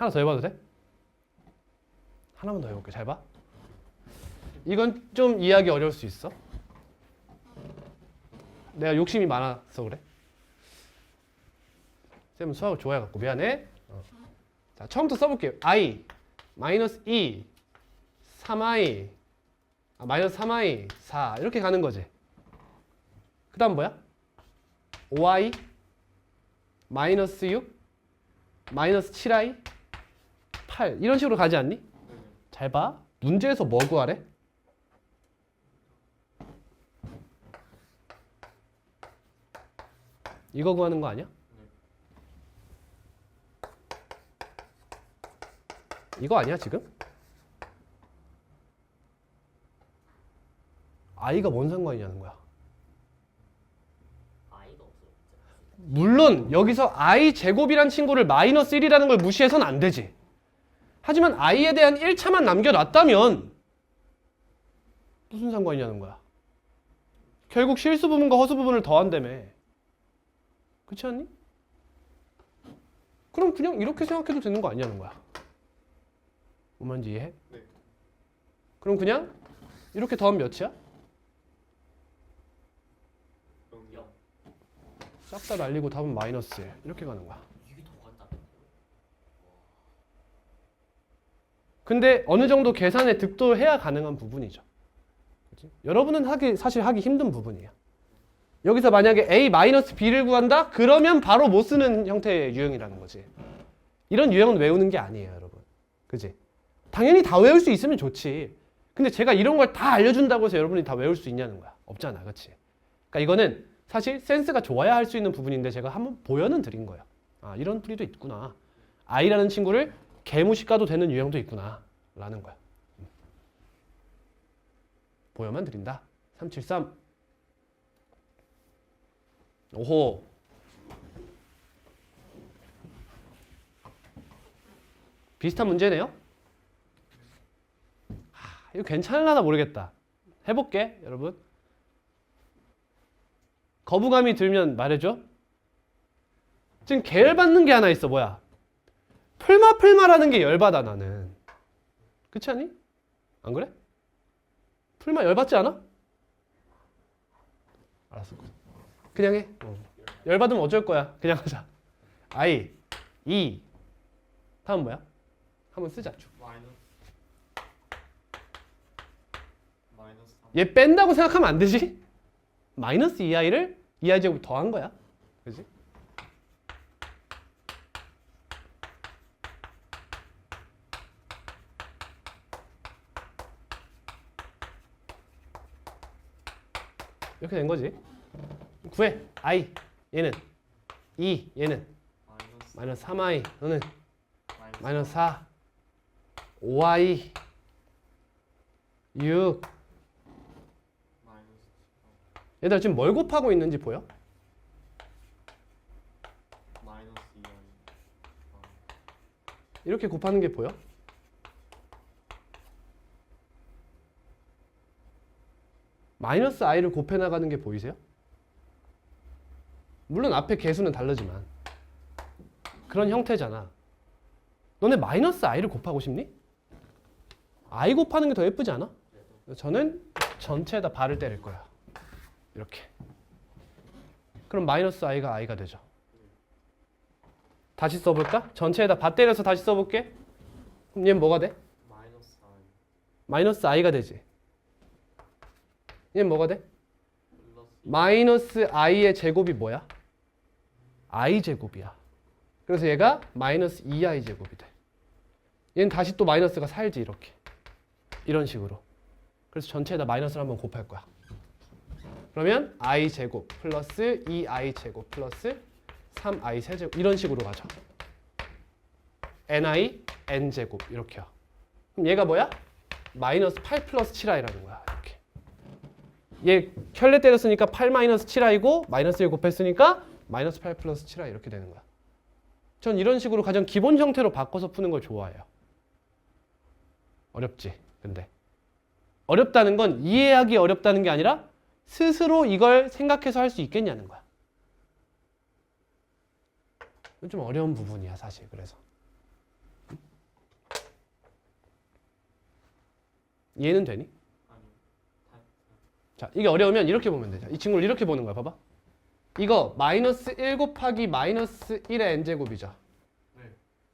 하나 더 해봐도 돼? 하나만 더 해볼게. 잘 봐. 이건 좀 이해하기 어려울 수 있어. 내가 욕심이 많아서 그래. 쌤은 수학을 좋아해갖고 미안해. 자, 처음부터 써볼게요. i 마이너스 2 3i 마이너스 3i 4 이렇게 가는 거지. 그 다음 뭐야? 5i 마이너스 6 마이너스 7i 8 이런 식으로 가지 않니? 잘 봐. 문제에서 뭐 구하래? 이거 구하는 거 아니야? 이거 아니야 지금? i가 뭔 상관이냐는 거야. i가 없어. 물론 여기서 i 제곱이란 친구를 마이너스 1이라는 걸 무시해서는 안 되지. 하지만 i에 대한 1차만 남겨놨다면 무슨 상관이냐는 거야. 결국 실수 부분과 허수 부분을 더한다며. 그렇지 않니? 그럼 그냥 이렇게 생각해도 되는 거 아니냐는 거야. 뭔 말인지 이해해? 네. 그럼 그냥 이렇게 더하면 몇이야? 그럼 싹 다 날리고 답은 마이너스 1 이렇게 가는 거야. 이게 더 간단해. 근데 어느 정도 계산에 득도해야 가능한 부분이죠. 그치? 여러분은 사실 하기 힘든 부분이에요. 여기서 만약에 a-b를 구한다? 그러면 바로 못 쓰는 형태의 유형이라는 거지. 이런 유형은 외우는 게 아니에요, 여러분. 그지? 당연히 다 외울 수 있으면 좋지. 근데 제가 이런 걸 다 알려준다고 해서 여러분이 다 외울 수 있냐는 거야. 없잖아, 그치? 그러니까 이거는 사실 센스가 좋아야 할 수 있는 부분인데 제가 한번 보여는 드린 거예요. 아, 이런 풀이도 있구나. i라는 친구를 개무시가도 되는 유형도 있구나 라는 거야. 보여만 드린다. 373 오호. 비슷한 문제네요. 이거 괜찮을라나 모르겠다. 해볼게, 여러분. 거부감이 들면 말해줘. 지금 계열받는 게 하나 있어. 뭐야? 풀마라는 게 열받아, 나는. 그렇지 않니? 안 그래? 풀마 열받지 않아? 알았어. 그냥 해. 열받으면 어쩔 거야. 그냥 하자. i, 2. 다음 뭐야? 한번 쓰자. 마이너스 3. 얘 뺀다고 생각하면 안 되지? 마이너스 2i를 2i 제곱 더한 거야. 그지? 이렇게 된 거지. 구해. i 얘는 2 얘는 마이너스 3i 너는 마이너스 4 5i 6 마이너스 얘들아 지금 뭘 곱하고 있는지 보여? 마이너스 2i. 이렇게 곱하는 게 보여? 마이너스 i를 곱해 나가는 게 보이세요? 물론 앞에 개수는 다르지만 그런 형태잖아. 너네 마이너스 i를 곱하고 싶니? i 곱하는 게 더 예쁘지 않아? 저는 전체에다 발을 때릴 거야. 이렇게. 그럼 마이너스 i가 i가 되죠. 다시 써볼까? 전체에다 바 때려서 다시 써볼게. 그럼 얘는 뭐가 돼? 마이너스 i. 마이너스 i가 되지. 얘는 뭐가 돼? 플러스 마이너스 i의 제곱이 뭐야? i 제곱이야. 그래서 얘가 마이너스 2i 제곱이 돼. 얘는 다시 또 마이너스가 살지 이렇게. 이런 식으로. 그래서 전체에다 마이너스를 한번 곱할 거야. 그러면 i 제곱 플러스 2i 제곱 플러스 3i 세제곱 이런 식으로 가죠. ni n 제곱 이렇게요. 그럼 얘가 뭐야? 마이너스 8 플러스 7i라는 거야. 이렇게. 얘 켤레 때렸으니까 8 마이너스 7i고 마이너스 1 곱했으니까 마이너스 8 플러스 7i 이렇게 되는 거야. 전 이런 식으로 가장 기본 형태로 바꿔서 푸는 걸 좋아해요. 어렵지. 근데 어렵다는 건 이해하기 어렵다는 게 아니라 스스로 이걸 생각해서 할 수 있겠냐는 거야. 이건 좀 어려운 부분이야 사실. 그래서 이해는 되니? 아니. 자, 이게 어려우면 이렇게 보면 돼. 자, 이 친구를 이렇게 보는 거야. 봐봐. 이거 마이너스 1 곱하기 마이너스 1의 n제곱이죠. 네.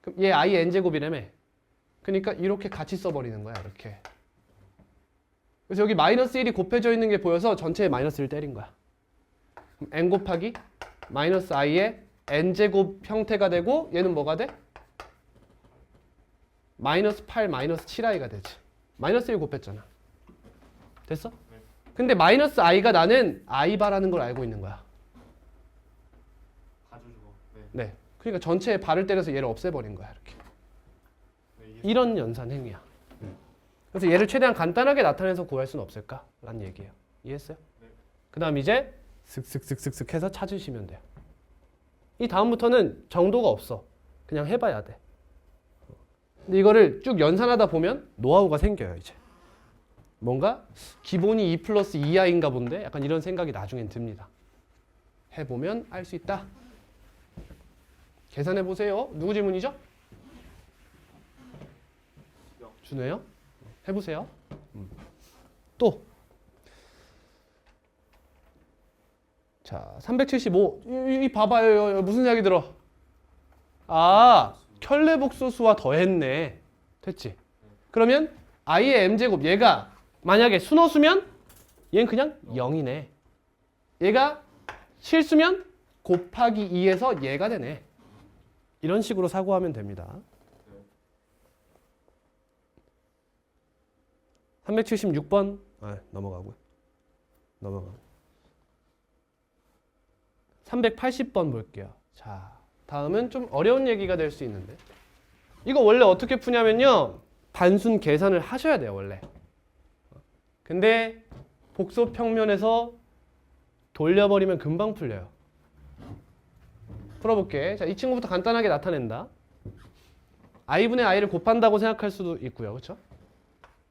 그럼 얘 i의 n제곱이라며. 그러니까 이렇게 같이 써버리는 거야. 이렇게. 그래서 여기 마이너스 1이 곱해져 있는 게 보여서 전체에 마이너스 1 때린 거야. 그럼 n 곱하기 마이너스 i의 n제곱 형태가 되고 얘는 뭐가 돼? 마이너스 8 마이너스 7i가 되지. 마이너스 1 곱했잖아. 됐어? 근데 마이너스 i가 나는 i바라는 걸 알고 있는 거야. 가주주고. 네. 네. 그러니까 전체에 발을 때려서 얘를 없애버린 거야. 이렇게. 네. 이런 연산 행위야. 그래서 얘를 최대한 간단하게 나타내서 구할 수는 없을까? 라는 얘기예요. 이해했어요? 네. 그 다음 이제 슥슥슥슥슥 해서 찾으시면 돼요. 이 다음부터는 정도가 없어. 그냥 해봐야 돼. 근데 이거를 쭉 연산하다 보면 노하우가 생겨요. 이제 뭔가 기본이 2 플러스 2i인가 본데 약간 이런 생각이 나중엔 듭니다. 해보면 알 수 있다. 계산해보세요. 누구 질문이죠? 준호요? 해보세요. 또. 자, 375. 이 봐봐요. 무슨 생각이 들어? 아, 켤레복소수와 더했네. 됐지? 그러면 i의 m제곱 얘가 만약에 순호수면 얘는 그냥 0이네. 얘가 실수면 곱하기 2에서 얘가 되네. 이런 식으로 사고하면 됩니다. 376번 넘어가고요. 380번 볼게요. 자, 다음은 좀 어려운 얘기가 될 수 있는데 이거 원래 어떻게 푸냐면요. 단순 계산을 하셔야 돼요. 원래. 근데 복소 평면에서 돌려버리면 금방 풀려요. 풀어볼게. 자, 이 친구부터 간단하게 나타낸다. i분의 i를 곱한다고 생각할 수도 있고요. 그렇죠?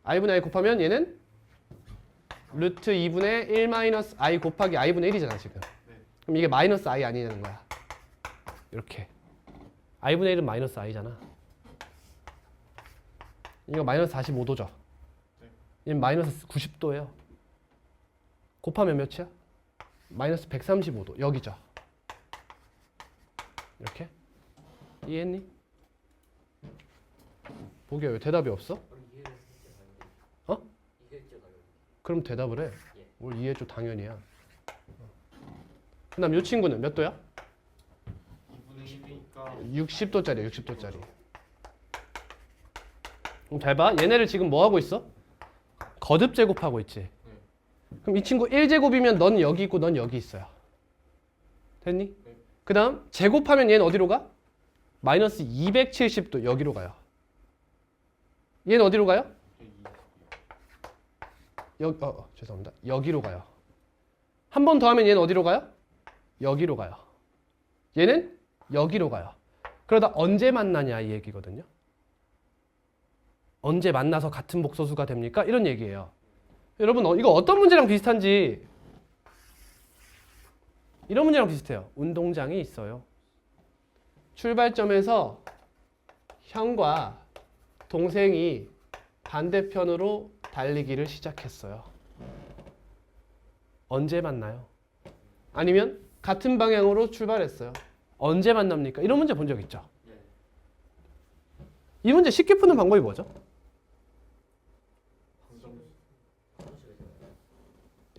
i분의 i 곱하면 얘는 루트 2분의 1 마이너스 i 곱하기 i분의 1이잖아 지금. 그럼 이게 마이너스 i 아니냐는 거야. 이렇게. i분의 1은 마이너스 i잖아. 이거 마이너스 45도죠. 얘는 마이너스 90도예요. 곱하면 몇이야? 마이너스 135도. 여기죠. 이렇게. 이해했니? 보기야 왜 대답이 없어? 그럼 이해를 했죠 당연히. 어? 이해했죠 당연히. 그럼 대답을 해. 예. 뭘 이해해줘 당연히야. 그 다음 이 친구는 몇 도야? 2분의 1이니까 60도짜리야 60도짜리. 그럼 잘 봐. 얘네를 지금 뭐 하고 있어? 거듭 제곱하고 있지. 그럼 이 친구 1제곱이면 넌 여기 있고 넌 여기 있어요. 됐니? 네. 그 다음 제곱하면 얘는 어디로 가? 마이너스 270도 여기로 가요. 얘는 어디로 가요? 죄송합니다. 여기로 가요. 한 번 더 하면 얘는 어디로 가요? 여기로 가요. 얘는 여기로 가요. 그러다 언제 만나냐 이 얘기거든요. 언제 만나서 같은 복소수가 됩니까? 이런 얘기예요. 여러분 이거 어떤 문제랑 비슷한지 이런 문제랑 비슷해요. 운동장이 있어요. 출발점에서 형과 동생이 반대편으로 달리기를 시작했어요. 언제 만나요? 아니면 같은 방향으로 출발했어요. 언제 만납니까? 이런 문제 본 적 있죠? 이 문제 쉽게 푸는 방법이 뭐죠?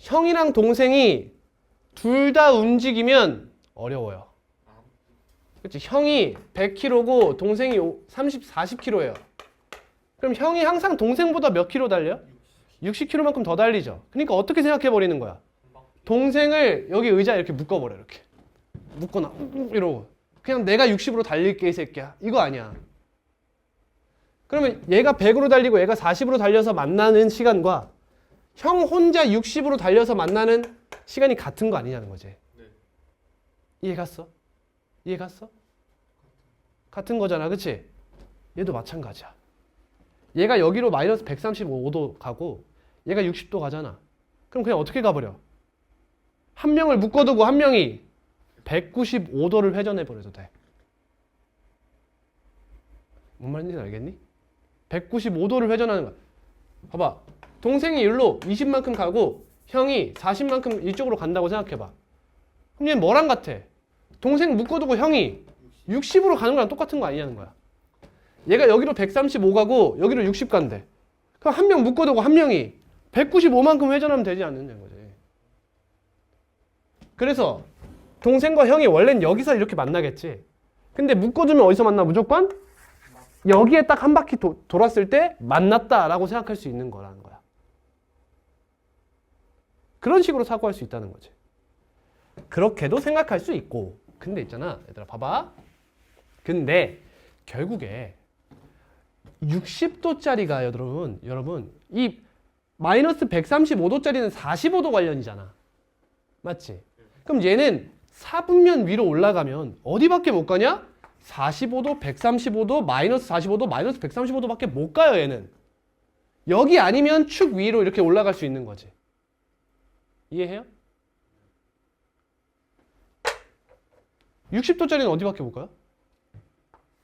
형이랑 동생이 둘 다 움직이면 어려워요. 그렇지? 형이 100km고 동생이 40km예요. 그럼 형이 항상 동생보다 몇 킬로 달려? 60km만큼 더 달리죠. 그러니까 어떻게 생각해 버리는 거야? 동생을 여기 의자에 이렇게 묶어버려. 이렇게 묶거나 이러고 그냥 내가 60으로 달릴게 이 새끼야. 이거 아니야. 그러면 얘가 100으로 달리고 얘가 40으로 달려서 만나는 시간과 형 혼자 60으로 달려서 만나는 시간이 같은 거 아니냐는 거지. 네. 이해 갔어? 이해 갔어? 같은 거잖아. 그치? 얘도 마찬가지야. 얘가 여기로 마이너스 135도 가고 얘가 60도 가잖아. 그럼 그냥 어떻게 가버려? 한 명을 묶어두고 한 명이 195도를 회전해버려도 돼. 뭔 말인지 알겠니? 195도를 회전하는 거야. 봐봐. 동생이 일로 20만큼 가고 형이 40만큼 이쪽으로 간다고 생각해봐. 그럼 얘는 뭐랑 같아? 동생 묶어두고 형이 60으로 가는 거랑 똑같은 거 아니냐는 거야. 얘가 여기로 135 가고 여기로 60 간대. 그럼 한 명 묶어두고 한 명이 195만큼 회전하면 되지 않느냐는 거지. 그래서 동생과 형이 원래는 여기서 이렇게 만나겠지. 근데 묶어두면 어디서 만나? 무조건 여기에 딱 한 바퀴 돌았을 때 만났다라고 생각할 수 있는 거라는 거야. 그런 식으로 사고할 수 있다는 거지. 그렇게도 생각할 수 있고. 근데 있잖아, 얘들아 봐봐. 근데 결국에 60도짜리가 여러분 이 마이너스 135도짜리는 45도 관련이잖아. 맞지? 그럼 얘는 4분면 위로 올라가면 어디밖에 못 가냐? 45도, 135도, 마이너스 45도, 마이너스 135도밖에 못 가요, 얘는. 여기 아니면 축 위로 이렇게 올라갈 수 있는 거지. 이해해요? 60도짜리는 어디밖에 못 가요?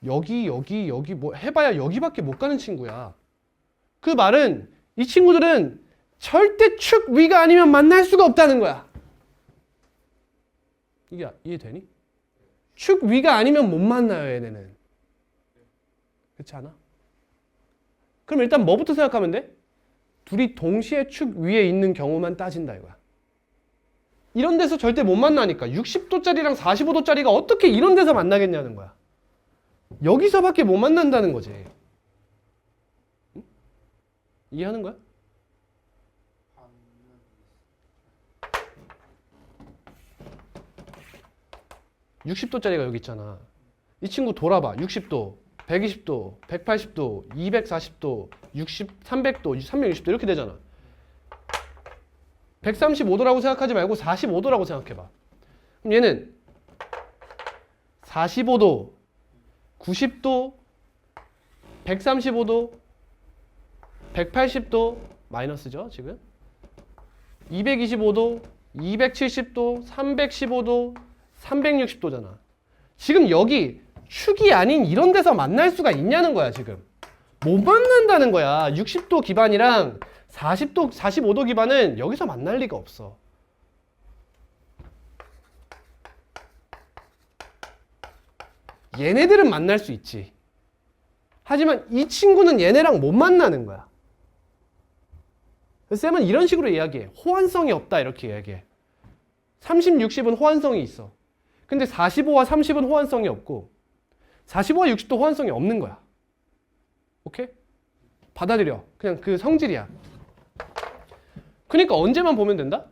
여기 뭐 해봐야 여기밖에 못 가는 친구야. 그 말은 이 친구들은 절대 축 위가 아니면 만날 수가 없다는 거야. 이게 이해되니? 축 위가 아니면 못 만나요, 얘네는. 그렇지 않아? 그럼 일단 뭐부터 생각하면 돼? 둘이 동시에 축 위에 있는 경우만 따진다 이거야. 이런 데서 절대 못 만나니까 60도짜리랑 45도짜리가 어떻게 이런 데서 만나겠냐는 거야. 여기서밖에 못 만난다는 거지. 응? 이해하는 거야? 60도짜리가 여기 있잖아. 이 친구 돌아봐. 60도, 120도, 180도, 240도, 60, 300도, 360도 이렇게 되잖아. 135도라고 생각하지 말고 45도라고 생각해봐. 그럼 얘는 45도, 90도, 135도, 180도 마이너스죠, 지금. 225도, 270도, 315도, 360도잖아. 지금 여기 축이 아닌 이런 데서 만날 수가 있냐는 거야, 지금. 못 만난다는 거야. 60도 기반이랑 40도, 45도 기반은 여기서 만날 리가 없어. 얘네들은 만날 수 있지. 하지만 이 친구는 얘네랑 못 만나는 거야. 그래서 쌤은 이런 식으로 이야기해. 호환성이 없다 이렇게 이야기해. 30, 60은 호환성이 있어. 근데 45와 30은 호환성이 없고 45와 60도 호환성이 없는 거야. 오케이? 받아들여. 그냥 그 성질이야. 그러니까 언제만 보면 된다?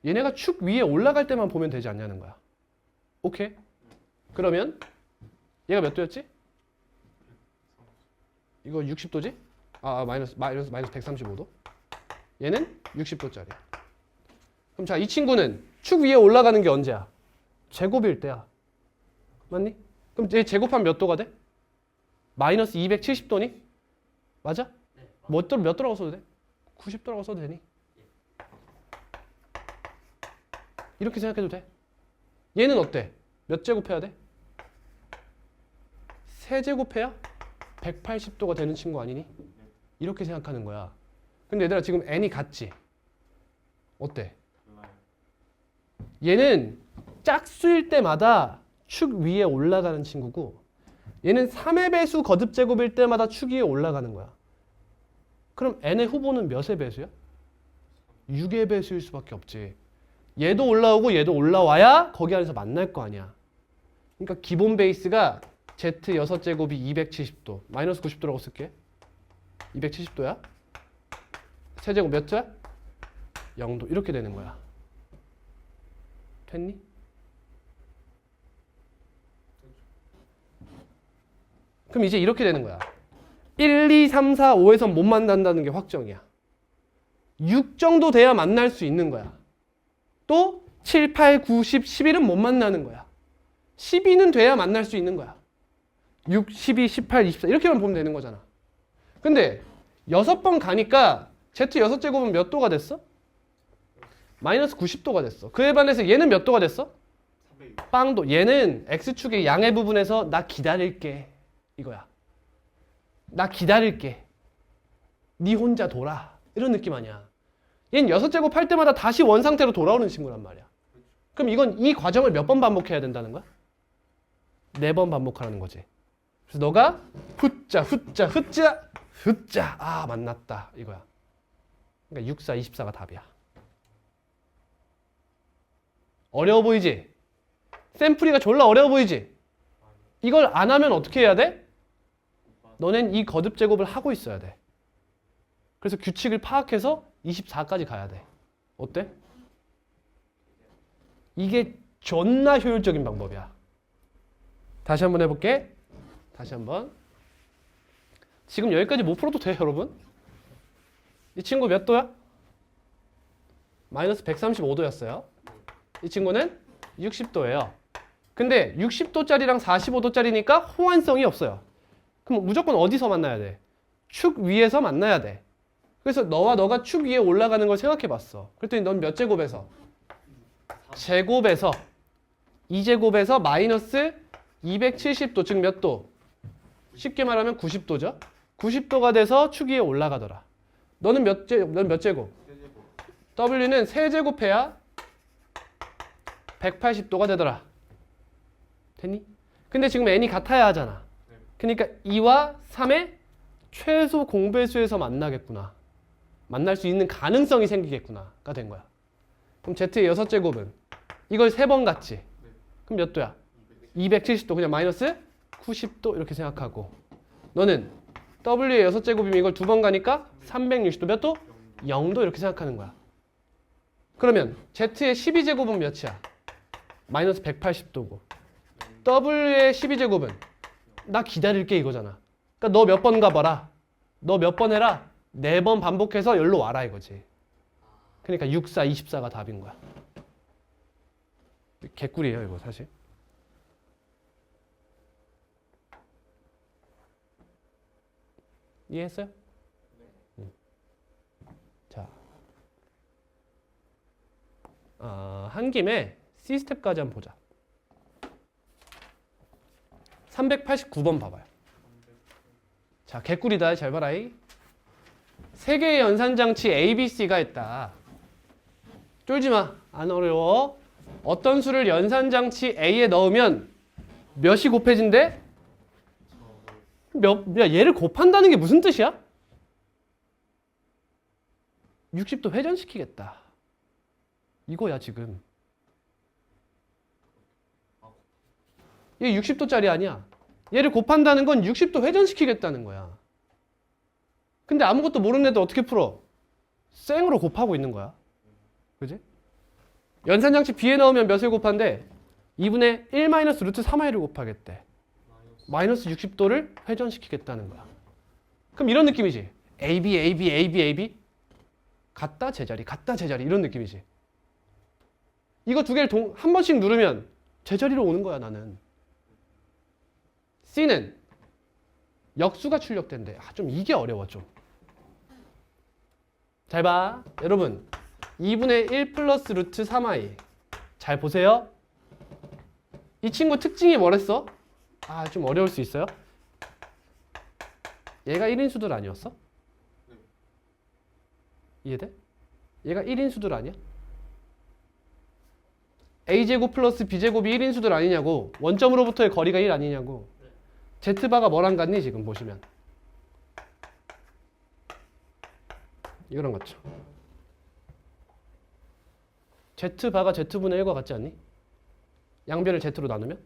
얘네가 축 위에 올라갈 때만 보면 되지 않냐는 거야. 오케이? 그러면 얘가 몇 도였지? 이거 60도지? 마이너스 135도. 얘는 60도짜리. 그럼 자, 이 친구는 축 위에 올라가는 게 언제야? 제곱일 때야. 맞니? 그럼 얘 제곱하면 몇 도가 돼? 마이너스 270도니? 맞아? 네. 몇 도라고 써도 돼? 90도라고 써도 되니? 이렇게 생각해도 돼. 얘는 어때? 몇 제곱해야 돼? 세제곱해야 180도가 되는 친구 아니니? 이렇게 생각하는 거야. 근데 얘들아 지금 n이 같지? 어때? 얘는 짝수일 때마다 축 위에 올라가는 친구고 얘는 3의 배수 거듭제곱일 때마다 축 위에 올라가는 거야. 그럼 n의 후보는 몇의 배수야? 6의 배수일 수밖에 없지. 얘도 올라오고 얘도 올라와야 거기 안에서 만날 거 아니야. 그러니까 기본 베이스가 z 6제곱이 270도 마이너스 90도라고 쓸게. 270도야. 세제곱 몇 도야? 0도. 이렇게 되는 거야. 됐니? 그럼 이제 이렇게 되는 거야. 1, 2, 3, 4, 5에선 못 만난다는 게 확정이야. 6 정도 돼야 만날 수 있는 거야. 또 7, 8, 9, 10, 11은 못 만나는 거야. 12는 돼야 만날 수 있는 거야. 6, 12, 18, 24 이렇게만 보면 되는 거잖아. 근데 6번 가니까 z 6제곱은 몇 도가 됐어? 마이너스 90도가 됐어. 그에 반해서 얘는 몇 도가 됐어? 360. 빵도. 얘는 x축의 양의 부분에서 나 기다릴게 이거야. 나 기다릴게. 네 혼자 돌아. 이런 느낌 아니야. 얘는 6제곱 할 때마다 다시 원상태로 돌아오는 친구란 말이야. 그럼 이건 이 과정을 몇 번 반복해야 된다는 거야? 4번 반복하는 거지. 그래서 너가 후자 후자 후자 후자 아 만났다 이거야. 그러니까 6, 4, 24가 답이야. 어려워 보이지? 샘플이가 졸라 어려워 보이지? 이걸 안 하면 어떻게 해야 돼? 너넨 이 거듭 제곱을 하고 있어야 돼. 그래서 규칙을 파악해서 24까지 가야 돼. 어때? 이게 존나 효율적인 방법이야. 다시 한번 해볼게. 다시 한번. 지금 여기까지 못 풀어도 돼, 여러분? 이 친구 몇 도야? 마이너스 135도였어요. 이 친구는 60도예요. 근데 60도짜리랑 45도짜리니까 호환성이 없어요. 그럼 무조건 어디서 만나야 돼? 축 위에서 만나야 돼. 그래서 너와 너가 축 위에 올라가는 걸 생각해 봤어. 그랬더니 넌 몇 제곱에서? 제곱에서 2제곱에서 마이너스 270도, 즉 몇 도? 쉽게 말하면 90도죠. 90도가 돼서 축 위에 올라가더라. 너는 몇 제곱? W는 세제곱해야 180도가 되더라. 됐니? 근데 지금 n이 같아야 하잖아. 그러니까 2와 3의 최소 공배수에서 만나겠구나. 만날 수 있는 가능성이 생기겠구나가 된 거야. 그럼 Z의 6제곱은 이걸 3번 갔지? 그럼 몇 도야? 270도 그냥 마이너스 90도 이렇게 생각하고 너는 W의 6제곱이면 이걸 2번 가니까 360도 몇 도? 0도 이렇게 생각하는 거야. 그러면 Z의 12제곱은 몇이야? 마이너스 180도고 W의 12제곱은 나 기다릴게 이거잖아. 그러니까 너 몇 번 가봐라. 너 몇 번 해라. 4번 반복해서 여기로 와라 이거지. 그러니까 6, 4, 24가 답인 거야. 개꿀이에요 이거 사실. 이해했어요? 자, 한 김에 C스텝까지 한번 보자. 389번 봐봐요. 자, 개꿀이다. 잘 봐라이. 3개의 연산장치 A, B, C가 있다. 쫄지 마. 안 어려워. 어떤 수를 연산장치 A에 넣으면 몇이 곱해진대? 야, 얘를 곱한다는 게 무슨 뜻이야? 60도 회전시키겠다. 이거야 지금. 얘 60도짜리 아니야. 얘를 곱한다는 건 60도 회전시키겠다는 거야. 근데 아무것도 모르는 애들 어떻게 풀어? 생으로 곱하고 있는 거야. 그지? 연산장치 B에 넣으면 몇을 곱한대? 2분의 1 마이너스 루트 3i를 곱하겠대. 마이너스 60도를 회전시키겠다는 거야. 그럼 이런 느낌이지. AB, AB, AB, AB. 같다 제자리, 같다 제자리 이런 느낌이지. 이거 두 개를 한 번씩 누르면 제자리로 오는 거야 나는. C는 역수가 출력된대. 좀 이게 어려워 좀. 잘 봐. 여러분 2분의 1 플러스 루트 3i 잘 보세요. 이 친구 특징이 뭐랬어? 좀 어려울 수 있어요. 얘가 1인수들 아니었어? 이해돼? 얘가 1인수들 아니야? a제곱 플러스 b제곱이 1인수들 아니냐고. 원점으로부터의 거리가 1 아니냐고. z바가 뭐랑 같니 지금 보시면. 이거랑 같죠. z바가 z분의 1과 같지 않니? 양변을 z로 나누면?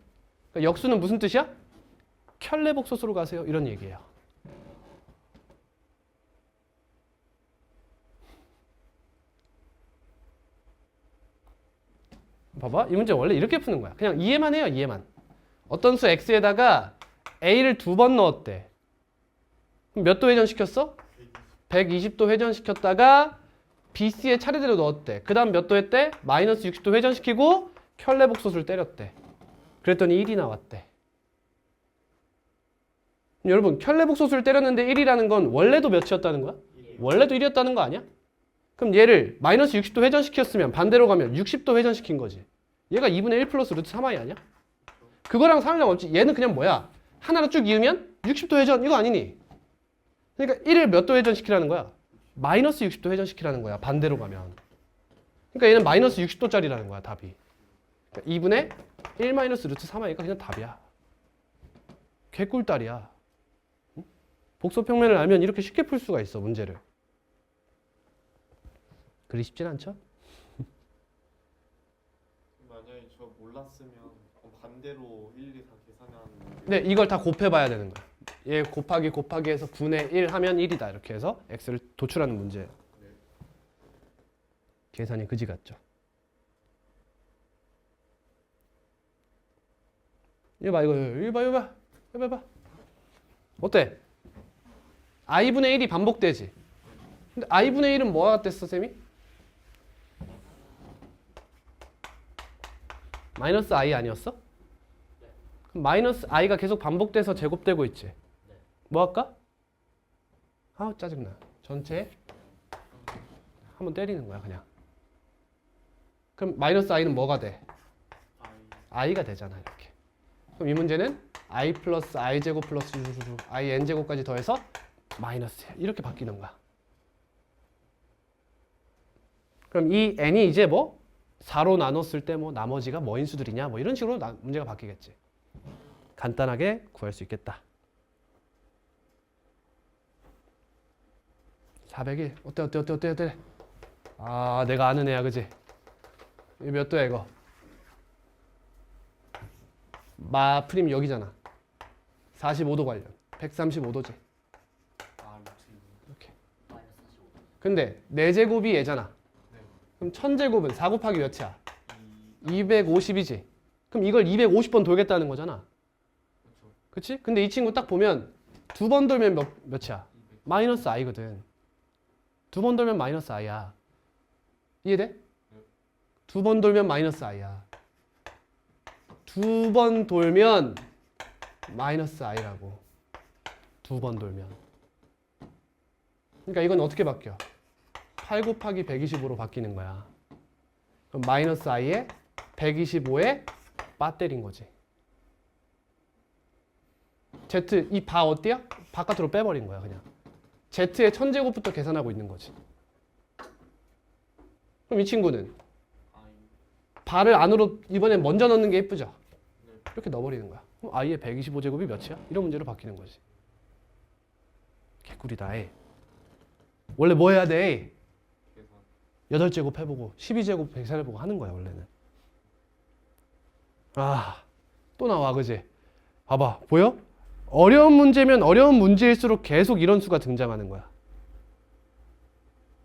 그러니까 역수는 무슨 뜻이야? 켤레복소수로 가세요. 이런 얘기예요. 봐봐. 이 문제 원래 이렇게 푸는 거야. 그냥 이해만 해요. 이해만. 어떤 수 x에다가 a를 2번 넣었대. 그럼 몇 도 회전시켰어? 120도 회전시켰다가 bc에 차례대로 넣었대. 그 다음 몇 도 했대? 마이너스 60도 회전시키고 켤레복소수를 때렸대. 그랬더니 1이 나왔대. 여러분 켤레복소수를 때렸는데 1이라는 건 원래도 몇이었다는 거야? 원래도 1이었다는 거 아니야? 그럼 얘를 마이너스 60도 회전시켰으면 반대로 가면 60도 회전시킨 거지. 얘가 2분의 1 플러스 루트 3i 아니야? 그거랑 상관없지. 얘는 그냥 뭐야? 하나로 쭉 이으면 60도 회전 이거 아니니? 그러니까 1을 몇 도 회전시키라는 거야? 마이너스 60도 회전시키라는 거야. 반대로 가면. 그러니까 얘는 마이너스 60도짜리라는 거야. 답이. 그러니까 2분의 1 마이너스 루트 3i가 그냥 답이야. 개꿀딸이야. 응? 복소평면을 알면 이렇게 쉽게 풀 수가 있어. 문제를. 그리 쉽진 않죠? 만약에 저 몰랐으면 반대로 일일이 다 계산하는. 네, 이걸 다 곱해봐야 되는 거야. 얘 곱하기 곱하기 해서 9의 1 하면 1이다. 이렇게 해서 x를 도출하는 문제예요. 네. 계산이 그지 같죠? 이거 봐, 이거 봐. 어때? i분의 1이 반복되지? 근데 i분의 1은 뭐가 됐어, 쌤이? 마이너스 i 아니었어? 그럼 마이너스 i가 계속 반복돼서 제곱되고 있지? 뭐 할까? 아우 짜증나. 전체 한번 때리는 거야 그냥. 그럼 마이너스 i는 뭐가 돼? i가 되잖아 이렇게. 그럼 이 문제는 i 플러스 i 제곱 플러스 i n 제곱까지 더해서 마이너스 이렇게 바뀌는 거야. 그럼 이 n이 이제 뭐 4로 나눴을 때 뭐 나머지가 뭐인 수들이냐 뭐 이런 식으로 문제가 바뀌겠지. 간단하게 구할 수 있겠다. 401 어때? 아 내가 아는 애야 그지? 이거 몇 도야 이거? 마 프림 여기잖아. 45도 관련 135도지. 이렇게. 마이너스 45도. 근데 4제곱이 얘잖아. 네. 그럼 1000제곱은 4 곱하기 몇이야? 250이지. 그럼 이걸 250번 돌겠다는 거잖아. 그렇죠. 그치? 근데 이 친구 딱 보면 2번 돌면 몇이야? 마이너스 i거든. 2번 돌면 마이너스 i야. 이해돼? 2번 돌면 마이너스 i야. 2번 돌면 마이너스 i라고. 2번 돌면. 그러니까 이건 어떻게 바뀌어? 8 곱하기 125로 바뀌는 거야. 그럼 마이너스 i에 125에 바 때린 거지. z 이 바 어때요? 바깥으로 빼버린 거야 그냥. z의 1000제곱부터 계산하고 있는 거지. 그럼 이 친구는 바를 안으로 이번엔 먼저 넣는 게 예쁘죠? 이렇게 넣어버리는 거야. 그럼 i의 125제곱이 몇이야? 이런 문제로 바뀌는 거지. 개꿀이다. 에. 원래 뭐 해야 돼? 8제곱 해보고 12제곱 계산해보고 하는 거야 원래는. 아, 또 나와 그지? 봐봐 보여? 어려운 문제면 어려운 문제일수록 계속 이런 수가 등장하는 거야.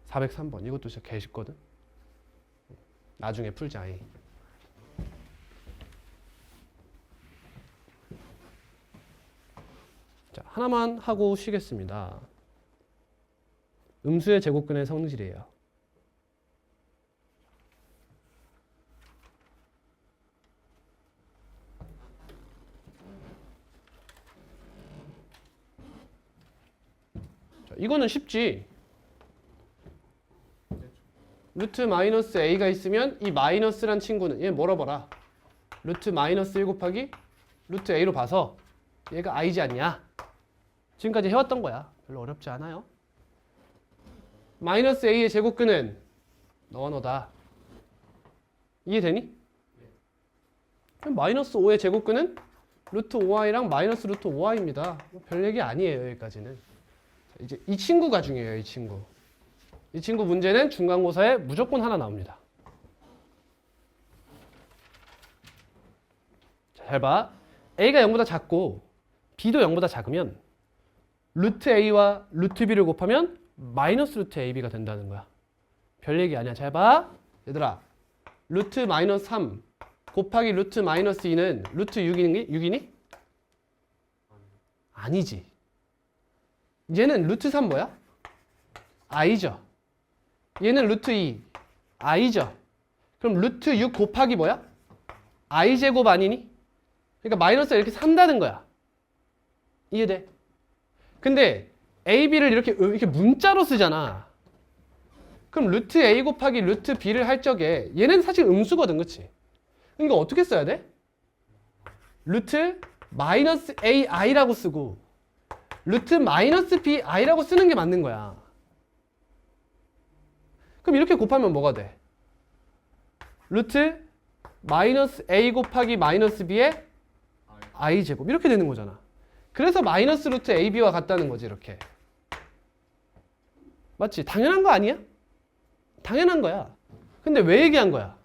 403번 이것도 진짜 개 쉽거든. 나중에 풀자. 자, 하나만 하고 쉬겠습니다. 음수의 제곱근의 성질이에요. 자, 이거는 쉽지. 루트 마이너스 a가 있으면 이 마이너스란 친구는 얘 뭐라 봐라. 루트 마이너스 1 곱하기 루트 a로 봐서 얘가 i지 않냐. 지금까지 해왔던 거야. 별로 어렵지 않아요. 마이너스 a의 제곱근은 너와 너다. 이해되니? 그럼 마이너스 5의 제곱근은 루트 5i랑 마이너스 루트 5i입니다. 별 얘기 아니에요 여기까지는. 이제 이 친구가 중요해요. 이 친구. 이 친구 문제는 중간고사에 무조건 하나 나옵니다. 자, 잘 봐. a가 0보다 작고 b도 0보다 작으면 루트 a와 루트 b를 곱하면 마이너스 루트 ab가 된다는 거야. 별 얘기 아니야. 잘 봐. 얘들아. 루트 마이너스 3 곱하기 루트 마이너스 2는 루트 6이니? 아니지. 얘는 루트 3 뭐야? i죠. 얘는 루트 2 i죠. 그럼 루트 6 곱하기 뭐야? i 제곱 아니니? 그러니까 마이너스가 이렇게 산다는 거야. 이해돼? 근데 ab를 이렇게 문자로 쓰잖아. 그럼 루트 a 곱하기 루트 b를 할 적에 얘는 사실 음수거든. 그치? 그러니까 어떻게 써야 돼? 루트 마이너스 ai라고 쓰고 루트 마이너스 bi라고 쓰는 게 맞는 거야. 그럼 이렇게 곱하면 뭐가 돼? 루트 마이너스 a 곱하기 마이너스 b의 i 제곱 이렇게 되는 거잖아. 그래서 마이너스 루트 ab와 같다는 거지 이렇게. 맞지? 당연한 거 아니야? 당연한 거야. 근데 왜 얘기한 거야?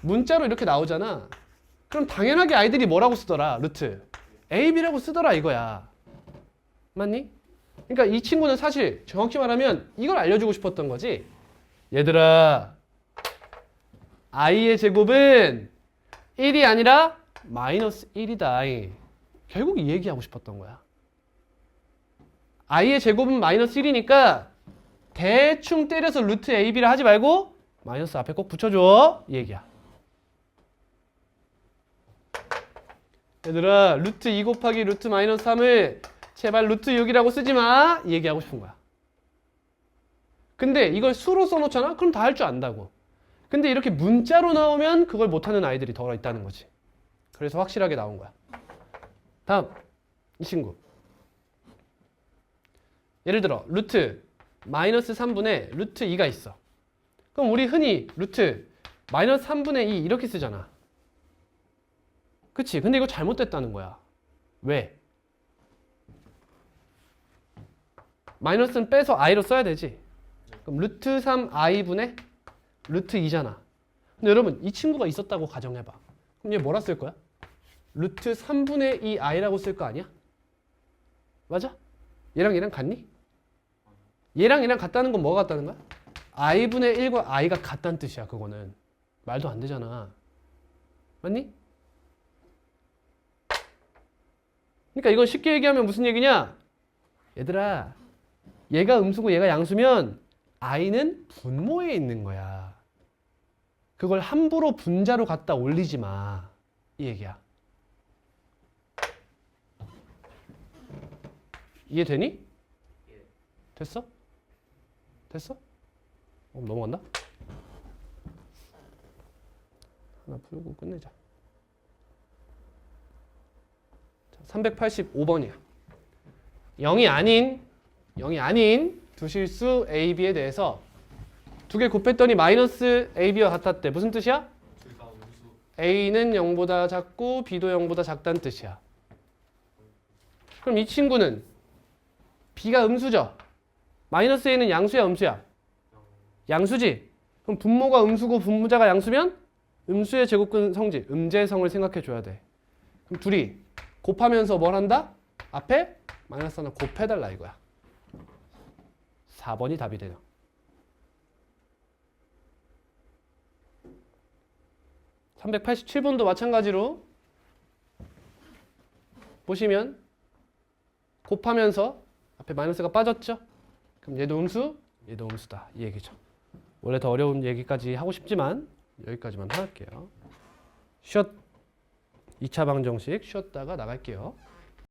문자로 이렇게 나오잖아. 그럼 당연하게 아이들이 뭐라고 쓰더라? 루트 ab라고 쓰더라 이거야. 맞니? 그러니까 이 친구는 사실 정확히 말하면 이걸 알려주고 싶었던 거지. 얘들아, i의 제곱은 1이 아니라 마이너스 1이다. 결국 이 얘기하고 싶었던 거야. i의 제곱은 마이너스 1이니까 대충 때려서 루트 ab라 하지 말고 마이너스 앞에 꼭 붙여줘. 이 얘기야. 얘들아, 루트 2 곱하기 루트 마이너스 3을 제발 루트 6이라고 쓰지 마. 이 얘기하고 싶은 거야. 근데 이걸 수로 써놓잖아? 그럼 다 할 줄 안다고. 근데 이렇게 문자로 나오면 그걸 못하는 아이들이 더 있다는 거지. 그래서 확실하게 나온 거야. 다음, 이 친구. 예를 들어 루트 마이너스 3분의 루트 2가 있어. 그럼 우리 흔히 루트 마이너스 3분의 2 이렇게 쓰잖아. 그치? 근데 이거 잘못됐다는 거야. 왜? 마이너스는 빼서 i로 써야 되지. 그럼 루트 3i분의 루트 2잖아. 근데 여러분 이 친구가 있었다고 가정해봐. 그럼 얘 뭐라 쓸 거야? 루트 3분의 2i라고 쓸 거 아니야? 맞아? 얘랑 얘랑 같니? 얘랑 얘랑 같다는 건 뭐가 같다는 거야? i분의 1과 i가 같다는 뜻이야. 그거는 말도 안 되잖아. 맞니? 그러니까 이건 쉽게 얘기하면 무슨 얘기냐? 얘들아, 얘가 음수고 얘가 양수면 i는 분모에 있는 거야. 그걸 함부로 분자로 갖다 올리지 마. 이 얘기야. 이해되니? 됐어? 됐어? 넘어간다? 하나 풀고 끝내자. 385번이야. 0이 아닌 두 실수 A, B에 대해서 두 개 곱했더니 마이너스 A, B와 같았대. 무슨 뜻이야? 둘다 음수. A는 0보다 작고 B도 0보다 작다는 뜻이야. 그럼 이 친구는 B가 음수죠? 마이너스 A는 양수야, 음수야? 양수지? 그럼 분모가 음수고 분모자가 양수면 음수의 제곱근 성질, 음제성을 생각해 줘야 돼. 그럼 둘이 곱하면서 뭘 한다? 앞에 마이너스 하나 곱해달라 이거야. 4번이 답이 돼요. (387번도) 마찬가지로 보시면 곱하면서 앞에 마이너스가 빠졌죠? 그럼 얘도 음수, 얘도 음수다. 이 얘기죠. 원래 더 어려운 얘기까지 하고 싶지만 여기까지만 할게요. 2차 방정식 쉬었다가 나갈게요.